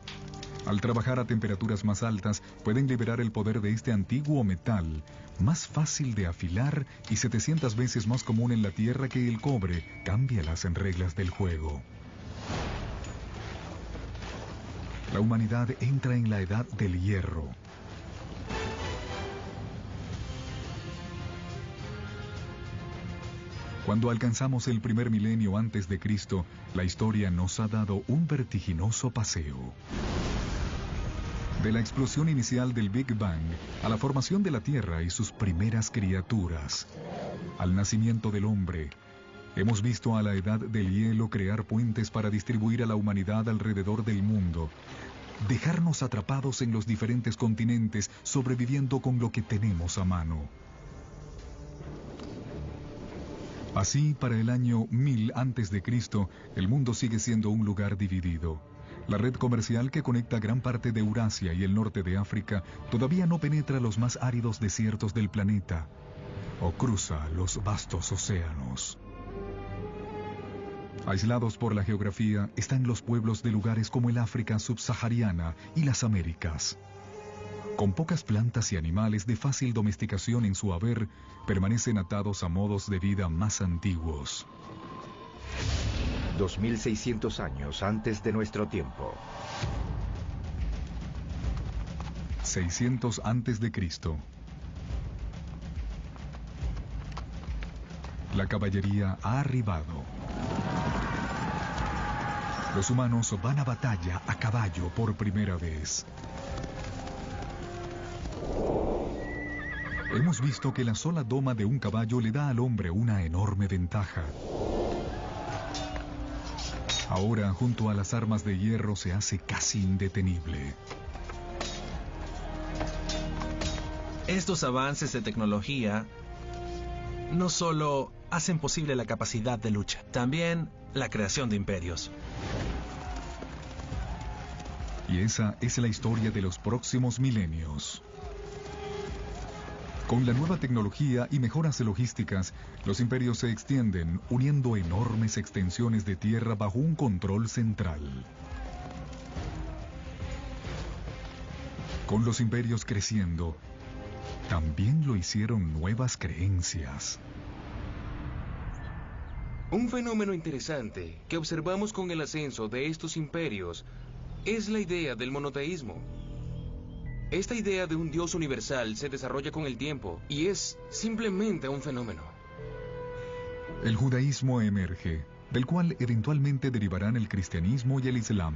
Al trabajar a temperaturas más altas, pueden liberar el poder de este antiguo metal, más fácil de afilar y 700 veces más común en la Tierra que el cobre. Cambia las reglas del juego. La humanidad entra en la edad del hierro. Cuando alcanzamos el primer milenio antes de Cristo, la historia nos ha dado un vertiginoso paseo. De la explosión inicial del Big Bang a la formación de la Tierra y sus primeras criaturas, al nacimiento del hombre, hemos visto a la edad del hielo crear puentes para distribuir a la humanidad alrededor del mundo, dejarnos atrapados en los diferentes continentes, sobreviviendo con lo que tenemos a mano. Así, para el año 1000 a.C., el mundo sigue siendo un lugar dividido. La red comercial que conecta gran parte de Eurasia y el norte de África todavía no penetra los más áridos desiertos del planeta o cruza los vastos océanos. Aislados por la geografía están los pueblos de lugares como el África subsahariana y las Américas. Con pocas plantas y animales de fácil domesticación en su haber, permanecen atados a modos de vida más antiguos. 2600 años antes de nuestro tiempo. 600 antes de Cristo. La caballería ha arribado. Los humanos van a batalla a caballo por primera vez. Hemos visto que la sola doma de un caballo le da al hombre una enorme ventaja. Ahora, junto a las armas de hierro, se hace casi indetenible. Estos avances de tecnología no solo hacen posible la capacidad de lucha, también la creación de imperios. Y esa es la historia de los próximos milenios. Con la nueva tecnología y mejoras logísticas, los imperios se extienden, uniendo enormes extensiones de tierra bajo un control central. Con los imperios creciendo, también lo hicieron nuevas creencias. Un fenómeno interesante que observamos con el ascenso de estos imperios es la idea del monoteísmo. Esta idea de un Dios universal se desarrolla con el tiempo y es simplemente un fenómeno. El judaísmo emerge, del cual eventualmente derivarán el cristianismo y el islam.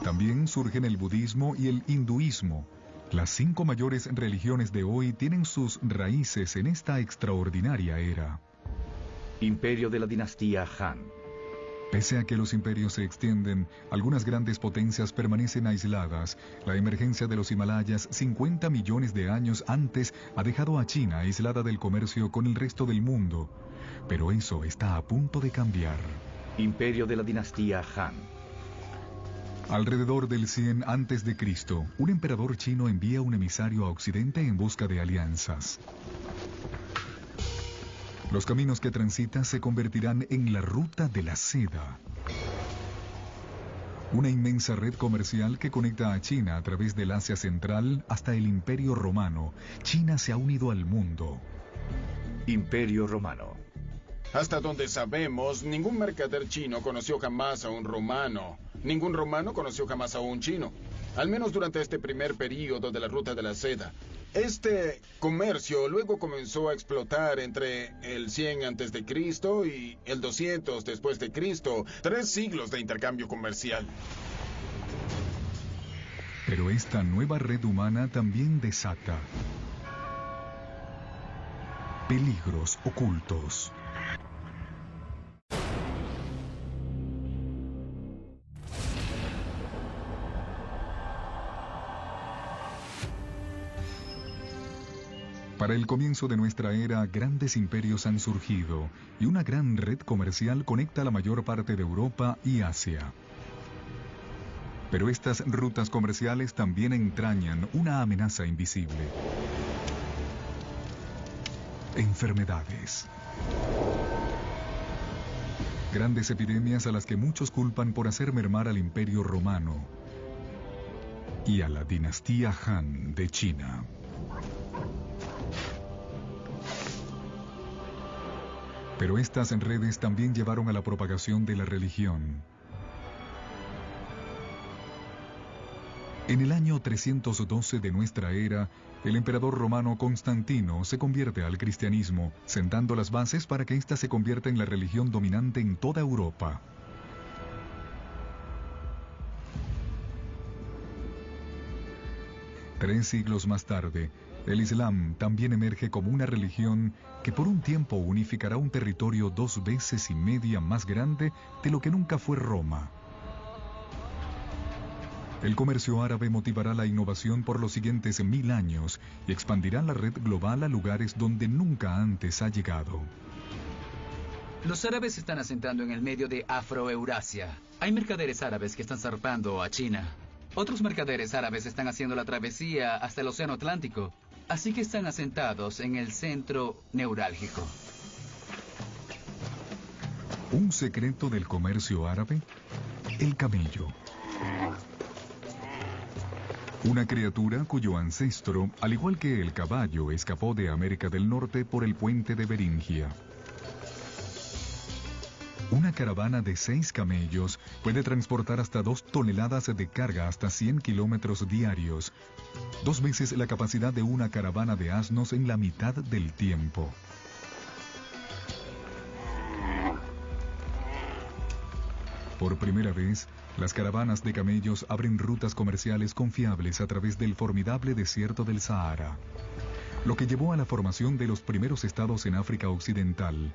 También surgen el budismo y el hinduismo. Las 5 mayores religiones de hoy tienen sus raíces en esta extraordinaria era. Imperio de la dinastía Han. Pese a que los imperios se extienden, algunas grandes potencias permanecen aisladas. La emergencia de los Himalayas 50 millones de años antes ha dejado a China aislada del comercio con el resto del mundo. Pero eso está a punto de cambiar. Imperio de la dinastía Han. Alrededor del 100 a.C., un emperador chino envía un emisario a Occidente en busca de alianzas. Los caminos que transita se convertirán en la ruta de la seda. Una inmensa red comercial que conecta a China a través del Asia Central hasta el Imperio Romano. China se ha unido al mundo. Imperio Romano. Hasta donde sabemos, ningún mercader chino conoció jamás a un romano. Ningún romano conoció jamás a un chino. Al menos durante este primer período de la ruta de la seda. Este comercio luego comenzó a explotar entre el 100 a.C. y el 200 después de Cristo. 3 siglos de intercambio comercial. Pero esta nueva red humana también desata peligros ocultos. Para el comienzo de nuestra era, grandes imperios han surgido y una gran red comercial conecta la mayor parte de Europa y Asia. Pero estas rutas comerciales también entrañan una amenaza invisible. Enfermedades. Grandes epidemias a las que muchos culpan por hacer mermar al Imperio Romano y a la dinastía Han de China. Pero estas redes también llevaron a la propagación de la religión. En el año 312 de nuestra era, el emperador romano Constantino se convierte al cristianismo, sentando las bases para que ésta se convierta en la religión dominante en toda Europa. Tres siglos más tarde, el Islam también emerge como una religión que por un tiempo unificará un territorio 2 veces y media más grande de lo que nunca fue Roma. El comercio árabe motivará la innovación por los siguientes 1000 años y expandirá la red global a lugares donde nunca antes ha llegado. Los árabes se están asentando en el medio de Afroeurasia. Hay mercaderes árabes que están zarpando a China. Otros mercaderes árabes están haciendo la travesía hasta el Océano Atlántico. Así que están asentados en el centro neurálgico. ¿Un secreto del comercio árabe? El camello. Una criatura cuyo ancestro, al igual que el caballo, escapó de América del Norte por el puente de Beringia. Una caravana de 6 camellos puede transportar hasta 2 toneladas de carga hasta 100 kilómetros diarios, 2 veces la capacidad de una caravana de asnos en la mitad del tiempo. Por primera vez, las caravanas de camellos abren rutas comerciales confiables a través del formidable desierto del Sahara, lo que llevó a la formación de los primeros estados en África Occidental.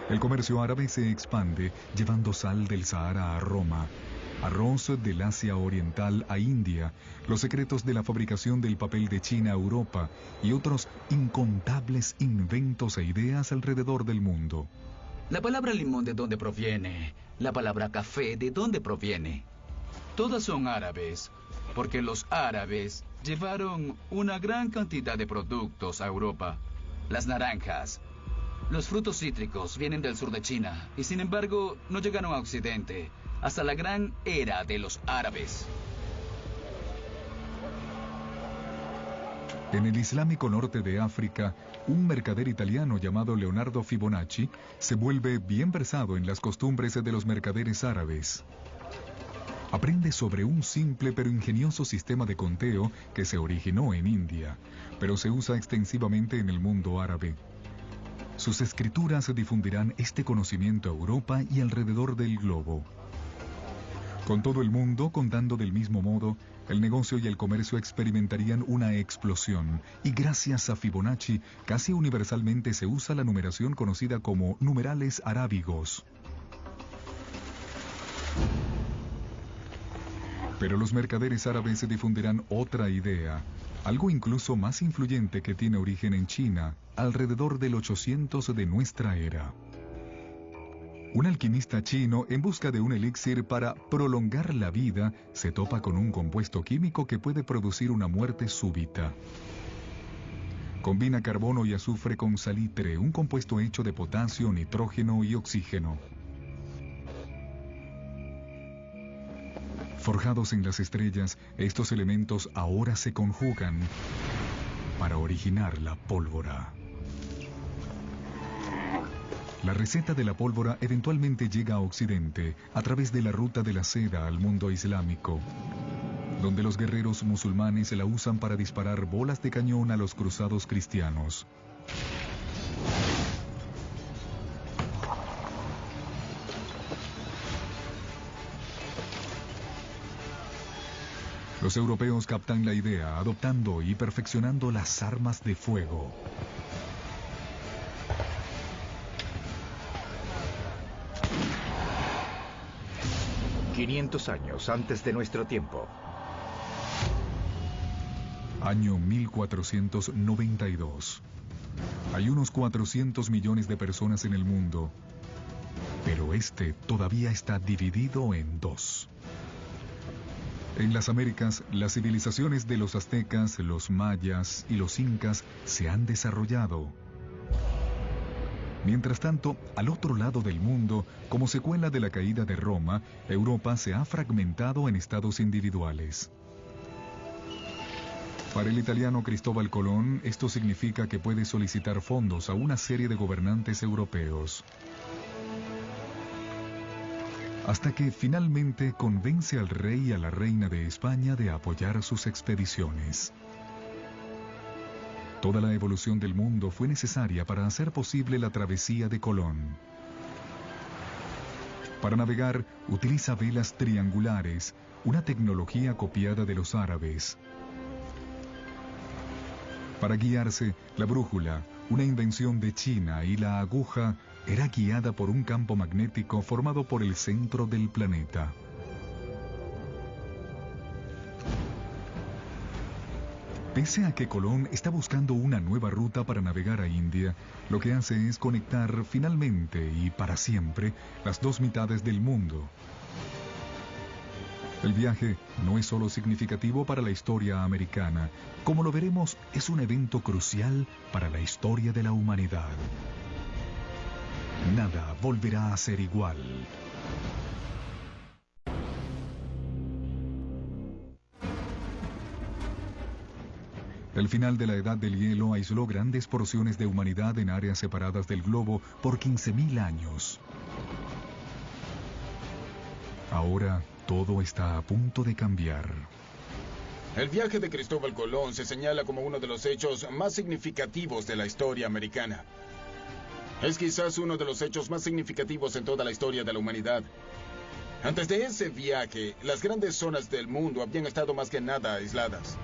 El comercio árabe se expande, llevando sal del Sahara a Roma, arroz del Asia Oriental a India, los secretos de la fabricación del papel de China a Europa y otros incontables inventos e ideas alrededor del mundo. La palabra limón, ¿de dónde proviene? La palabra café, ¿de dónde proviene? Todas son árabes, porque los árabes llevaron una gran cantidad de productos a Europa. Las naranjas, los frutos cítricos vienen del sur de China, y sin embargo no llegaron a Occidente hasta la gran era de los árabes. En el islámico norte de África, un mercader italiano llamado Leonardo Fibonacci se vuelve bien versado en las costumbres de los mercaderes árabes. Aprende sobre un simple pero ingenioso sistema de conteo que se originó en India, pero se usa extensivamente en el mundo árabe. Sus escrituras difundirán este conocimiento a Europa y alrededor del globo. Con todo el mundo contando del mismo modo, el negocio y el comercio experimentarían una explosión, y gracias a Fibonacci, casi universalmente se usa la numeración conocida como numerales arábigos. Pero los mercaderes árabes difundirán otra idea, algo incluso más influyente que tiene origen en China, alrededor del 800 de nuestra era. Un alquimista chino, en busca de un elixir para prolongar la vida, se topa con un compuesto químico que puede producir una muerte súbita. Combina carbono y azufre con salitre, un compuesto hecho de potasio, nitrógeno y oxígeno. Forjados en las estrellas, estos elementos ahora se conjugan para originar la pólvora. La receta de la pólvora eventualmente llega a Occidente a través de la ruta de la seda al mundo islámico, donde los guerreros musulmanes la usan para disparar bolas de cañón a los cruzados cristianos. Los europeos captan la idea, adoptando y perfeccionando las armas de fuego. ...500 años antes de nuestro tiempo. Año 1492. Hay unos 400 millones de personas en el mundo, pero este todavía está dividido en dos. En las Américas, las civilizaciones de los aztecas, los mayas y los incas se han desarrollado. Mientras tanto, al otro lado del mundo, como secuela de la caída de Roma, Europa se ha fragmentado en estados individuales. Para el italiano Cristóbal Colón, esto significa que puede solicitar fondos a una serie de gobernantes europeos. Hasta que finalmente convence al rey y a la reina de España de apoyar sus expediciones. Toda la evolución del mundo fue necesaria para hacer posible la travesía de Colón. Para navegar, utiliza velas triangulares, una tecnología copiada de los árabes. Para guiarse, la brújula, una invención de China, y la aguja era guiada por un campo magnético formado por el centro del planeta. Pese a que Colón está buscando una nueva ruta para navegar a India, lo que hace es conectar finalmente y para siempre las dos mitades del mundo. El viaje no es solo significativo para la historia americana, como lo veremos, es un evento crucial para la historia de la humanidad. Nada volverá a ser igual. El final de la Edad del Hielo aisló grandes porciones de humanidad en áreas separadas del globo por 15.000 años. Ahora, todo está a punto de cambiar. El viaje de Cristóbal Colón se señala como uno de los hechos más significativos de la historia americana. Es quizás uno de los hechos más significativos en toda la historia de la humanidad. Antes de ese viaje, las grandes zonas del mundo habían estado más que nada aisladas.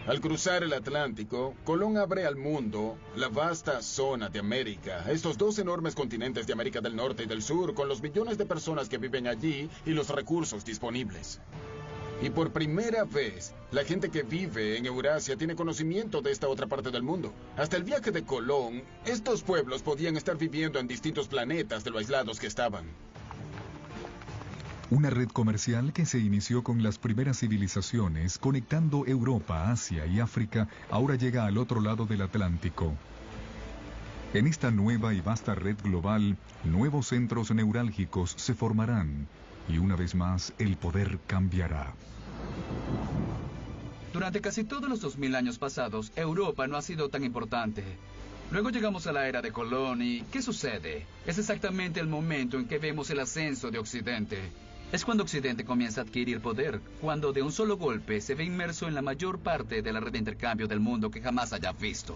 Al cruzar el Atlántico, Colón abre al mundo la vasta zona de América, estos dos enormes continentes de América del Norte y del Sur, con los millones de personas que viven allí y los recursos disponibles. Y por primera vez, la gente que vive en Eurasia tiene conocimiento de esta otra parte del mundo. Hasta el viaje de Colón, estos pueblos podían estar viviendo en distintos planetas de lo aislados que estaban. Una red comercial que se inició con las primeras civilizaciones, conectando Europa, Asia y África, ahora llega al otro lado del Atlántico. En esta nueva y vasta red global, nuevos centros neurálgicos se formarán, y una vez más el poder cambiará. Durante casi todos los 2000 años pasados, Europa no ha sido tan importante. Luego llegamos a la era de Colón y ¿qué sucede? Es exactamente el momento en que vemos el ascenso de Occidente. Es cuando Occidente comienza a adquirir poder, cuando de un solo golpe se ve inmerso en la mayor parte de la red de intercambio del mundo que jamás haya visto.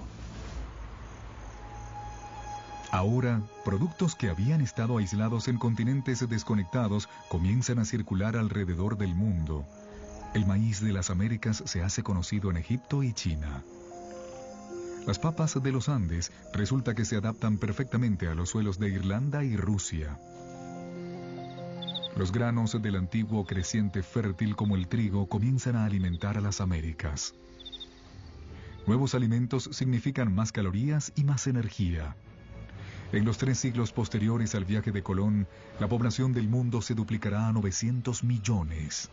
Ahora, productos que habían estado aislados en continentes desconectados comienzan a circular alrededor del mundo. El maíz de las Américas se hace conocido en Egipto y China. Las papas de los Andes resulta que se adaptan perfectamente a los suelos de Irlanda y Rusia. Los granos del antiguo creciente fértil como el trigo comienzan a alimentar a las Américas. Nuevos alimentos significan más calorías y más energía. En los 3 siglos posteriores al viaje de Colón, la población del mundo se duplicará a 900 millones.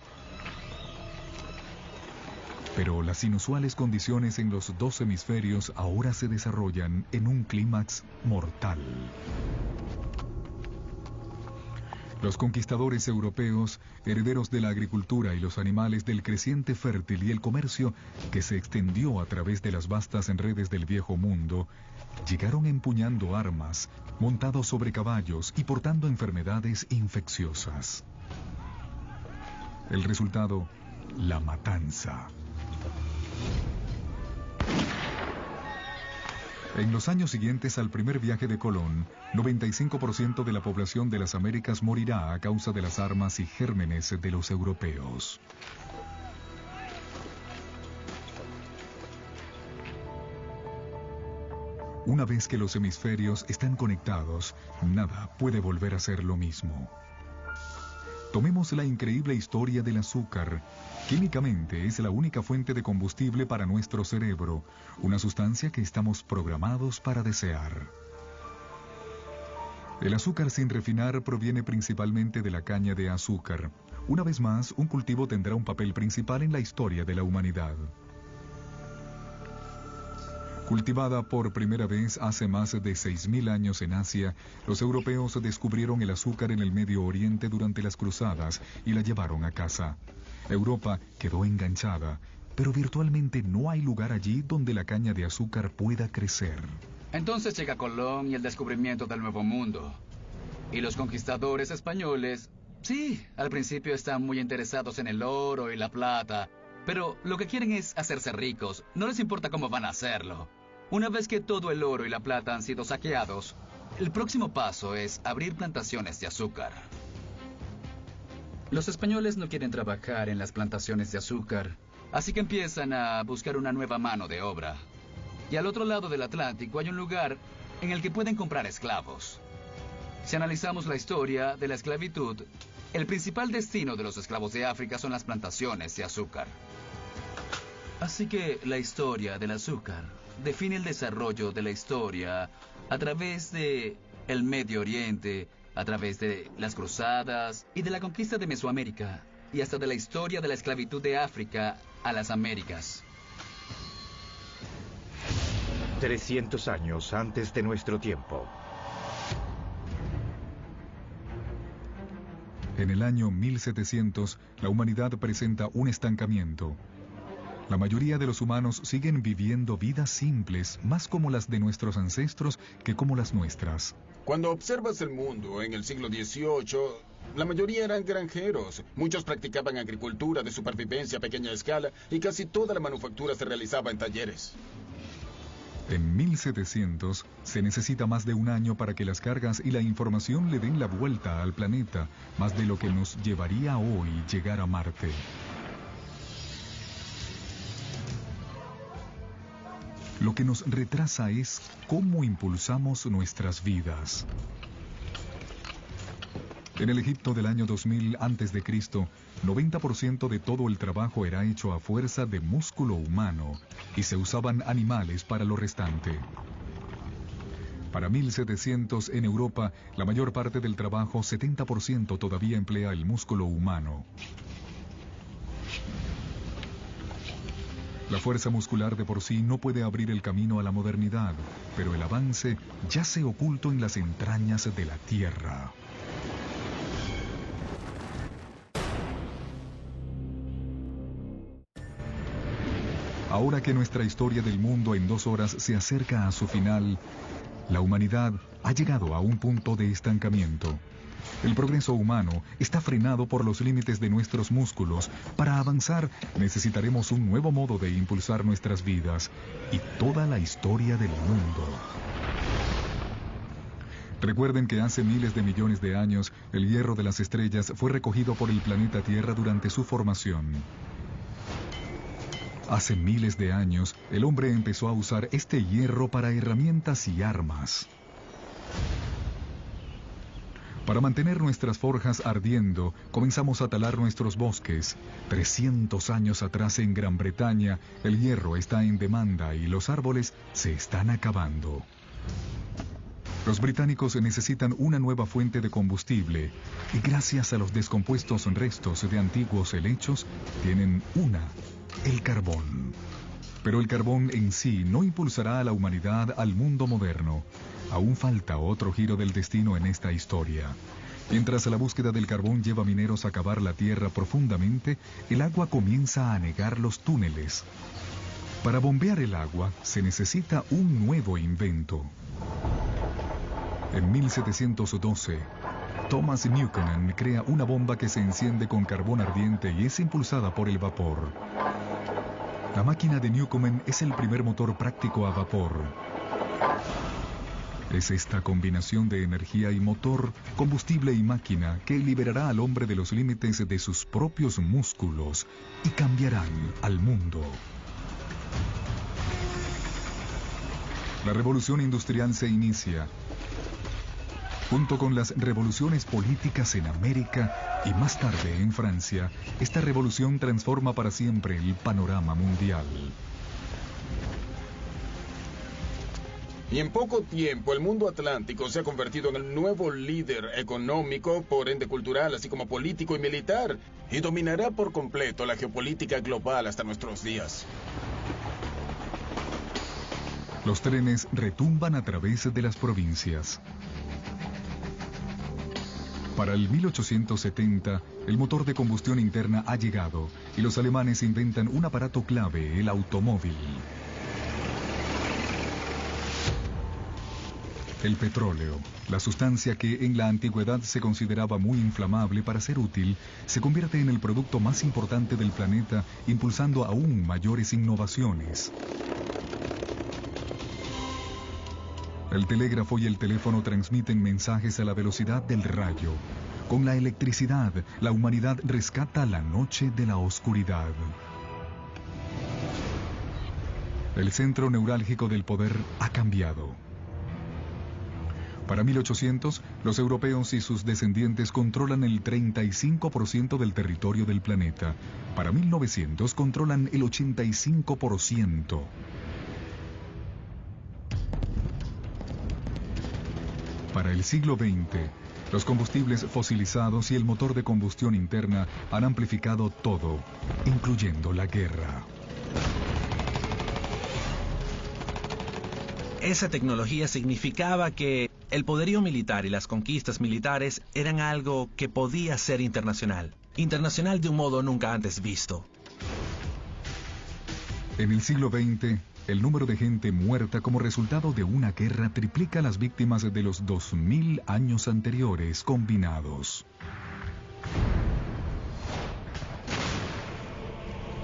Pero las inusuales condiciones en los 2 hemisferios ahora se desarrollan en un clímax mortal. Los conquistadores europeos, herederos de la agricultura y los animales del creciente fértil y el comercio que se extendió a través de las vastas redes del viejo mundo, llegaron empuñando armas, montados sobre caballos y portando enfermedades infecciosas. El resultado, la matanza. En los años siguientes al primer viaje de Colón, 95% de la población de las Américas morirá a causa de las armas y gérmenes de los europeos. Una vez que los hemisferios están conectados, nada puede volver a ser lo mismo. Tomemos la increíble historia del azúcar. Químicamente es la única fuente de combustible para nuestro cerebro, una sustancia que estamos programados para desear. El azúcar sin refinar proviene principalmente de la caña de azúcar. Una vez más, un cultivo tendrá un papel principal en la historia de la humanidad. Cultivada por primera vez hace más de 6.000 años en Asia, los europeos descubrieron el azúcar en el Medio Oriente durante las cruzadas y la llevaron a casa. Europa quedó enganchada, pero virtualmente no hay lugar allí donde la caña de azúcar pueda crecer. Entonces llega Colón y el descubrimiento del Nuevo Mundo. Y los conquistadores españoles, sí, al principio están muy interesados en el oro y la plata, pero lo que quieren es hacerse ricos, no les importa cómo van a hacerlo. Una vez que todo el oro y la plata han sido saqueados, el próximo paso es abrir plantaciones de azúcar. Los españoles no quieren trabajar en las plantaciones de azúcar, así que empiezan a buscar una nueva mano de obra. Y al otro lado del Atlántico hay un lugar en el que pueden comprar esclavos. Si analizamos la historia de la esclavitud, el principal destino de los esclavos de África son las plantaciones de azúcar. Así que la historia del azúcar define el desarrollo de la historia a través de el Medio Oriente, a través de las cruzadas y de la conquista de Mesoamérica, y hasta de la historia de la esclavitud de África a las Américas. 300 años antes de nuestro tiempo. En el año 1700, la humanidad presenta un estancamiento. La mayoría de los humanos siguen viviendo vidas simples, más como las de nuestros ancestros que como las nuestras. Cuando observas el mundo en el siglo XVIII, la mayoría eran granjeros. Muchos practicaban agricultura de supervivencia a pequeña escala y casi toda la manufactura se realizaba en talleres. En 1700 se necesita más de un año para que las cargas y la información le den la vuelta al planeta, más de lo que nos llevaría hoy llegar a Marte. Lo que nos retrasa es cómo impulsamos nuestras vidas. En el Egipto del año 2000 a.C., 90% de todo el trabajo era hecho a fuerza de músculo humano y se usaban animales para lo restante. Para 1700 en Europa, la mayor parte del trabajo, 70%, todavía emplea el músculo humano. La fuerza muscular de por sí no puede abrir el camino a la modernidad, pero el avance yace oculto en las entrañas de la Tierra. Ahora que nuestra historia del mundo en 2 horas se acerca a su final, la humanidad ha llegado a un punto de estancamiento. El progreso humano está frenado por los límites de nuestros músculos. Para avanzar, necesitaremos un nuevo modo de impulsar nuestras vidas y toda la historia del mundo. Recuerden que hace miles de millones de años, el hierro de las estrellas fue recogido por el planeta Tierra durante su formación. Hace miles de años, el hombre empezó a usar este hierro para herramientas y armas. Para mantener nuestras forjas ardiendo, comenzamos a talar nuestros bosques. 300 años atrás en Gran Bretaña, el hierro está en demanda y los árboles se están acabando. Los británicos necesitan una nueva fuente de combustible y gracias a los descompuestos restos de antiguos helechos, tienen el carbón. Pero el carbón en sí no impulsará a la humanidad al mundo moderno. Aún falta otro giro del destino en esta historia. Mientras la búsqueda del carbón lleva a mineros a cavar la tierra profundamente, el agua comienza a anegar los túneles. Para bombear el agua se necesita un nuevo invento. En 1712, Thomas Newcomen crea una bomba que se enciende con carbón ardiente y es impulsada por el vapor. La máquina de Newcomen es el primer motor práctico a vapor. Es esta combinación de energía y motor, combustible y máquina que liberará al hombre de los límites de sus propios músculos y cambiarán al mundo. La revolución industrial se inicia. Junto con las revoluciones políticas en América y más tarde en Francia, esta revolución transforma para siempre el panorama mundial. Y en poco tiempo el mundo atlántico se ha convertido en el nuevo líder económico, por ende cultural, así como político y militar, y dominará por completo la geopolítica global hasta nuestros días. Los trenes retumban a través de las provincias. Para el 1870, el motor de combustión interna ha llegado y los alemanes inventan un aparato clave, el automóvil. El petróleo, la sustancia que en la antigüedad se consideraba muy inflamable para ser útil, se convierte en el producto más importante del planeta, impulsando aún mayores innovaciones. El telégrafo y el teléfono transmiten mensajes a la velocidad del rayo. Con la electricidad, la humanidad rescata la noche de la oscuridad. El centro neurálgico del poder ha cambiado. Para 1800, los europeos y sus descendientes controlan el 35% del territorio del planeta. Para 1900, controlan el 85%. Para el siglo XX, los combustibles fosilizados y el motor de combustión interna han amplificado todo, incluyendo la guerra. Esa tecnología significaba que el poderío militar y las conquistas militares eran algo que podía ser internacional. Internacional de un modo nunca antes visto. En el siglo XX, el número de gente muerta como resultado de una guerra triplica las víctimas de los 2000 años anteriores combinados.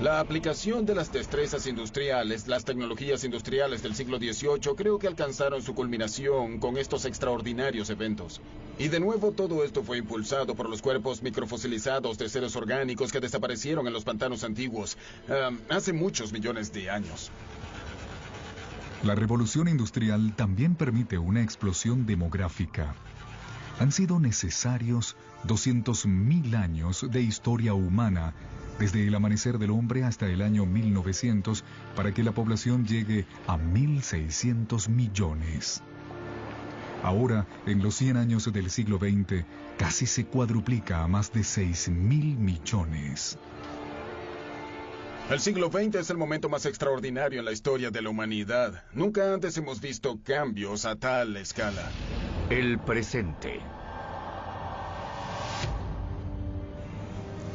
La aplicación de las destrezas industriales, las tecnologías industriales del siglo XVIII, creo que alcanzaron su culminación con estos extraordinarios eventos. Y de nuevo todo esto fue impulsado por los cuerpos microfosilizados de seres orgánicos que desaparecieron en los pantanos antiguos hace muchos millones de años. La revolución industrial también permite una explosión demográfica. Han sido necesarios 200.000 años de historia humana, desde el amanecer del hombre hasta el año 1900, para que la población llegue a 1.600 millones. Ahora, en los 100 años del siglo XX, casi se cuadruplica a más de 6.000 millones. El siglo XX es el momento más extraordinario en la historia de la humanidad. Nunca antes hemos visto cambios a tal escala. El presente.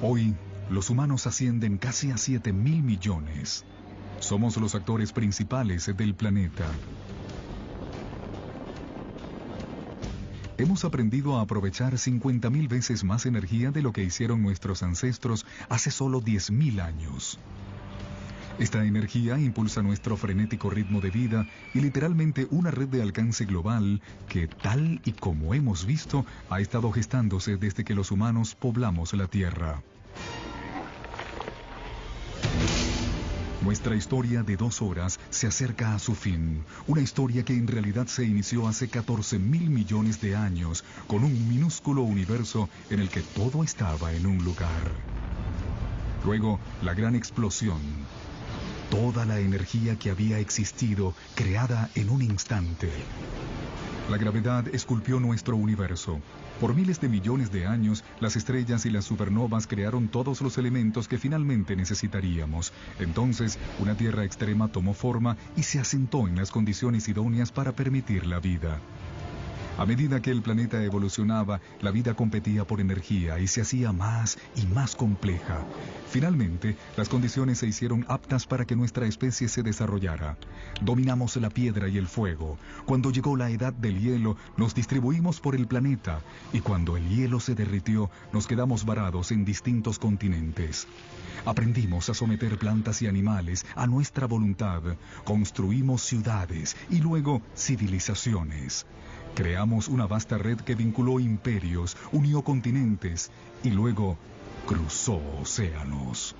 Hoy, los humanos ascienden casi a 7.000 millones. Somos los actores principales del planeta. Hemos aprendido a aprovechar 50.000 veces más energía de lo que hicieron nuestros ancestros hace solo 10.000 años. Esta energía impulsa nuestro frenético ritmo de vida y literalmente una red de alcance global que, tal y como hemos visto, ha estado gestándose desde que los humanos poblamos la Tierra. Nuestra historia de 2 horas se acerca a su fin. Una historia que en realidad se inició hace 14.000 millones de años, con un minúsculo universo en el que todo estaba en un lugar. Luego, la gran explosión. Toda la energía que había existido, creada en un instante. La gravedad esculpió nuestro universo. Por miles de millones de años, las estrellas y las supernovas crearon todos los elementos que finalmente necesitaríamos. Entonces, una Tierra extrema tomó forma y se asentó en las condiciones idóneas para permitir la vida. A medida que el planeta evolucionaba, la vida competía por energía y se hacía más y más compleja. Finalmente, las condiciones se hicieron aptas para que nuestra especie se desarrollara. Dominamos la piedra y el fuego. Cuando llegó la edad del hielo, nos distribuimos por el planeta. Y cuando el hielo se derritió, nos quedamos varados en distintos continentes. Aprendimos a someter plantas y animales a nuestra voluntad. Construimos ciudades y luego civilizaciones. Creamos una vasta red que vinculó imperios, unió continentes y luego cruzó océanos.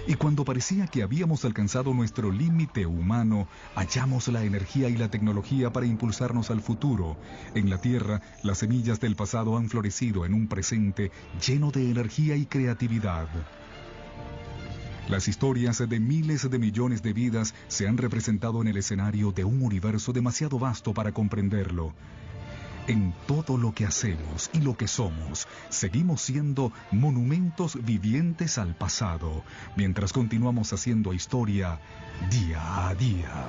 Y cuando parecía que habíamos alcanzado nuestro límite humano, hallamos la energía y la tecnología para impulsarnos al futuro. En la Tierra, las semillas del pasado han florecido en un presente lleno de energía y creatividad. Las historias de miles de millones de vidas se han representado en el escenario de un universo demasiado vasto para comprenderlo. En todo lo que hacemos y lo que somos, seguimos siendo monumentos vivientes al pasado, mientras continuamos haciendo historia día a día.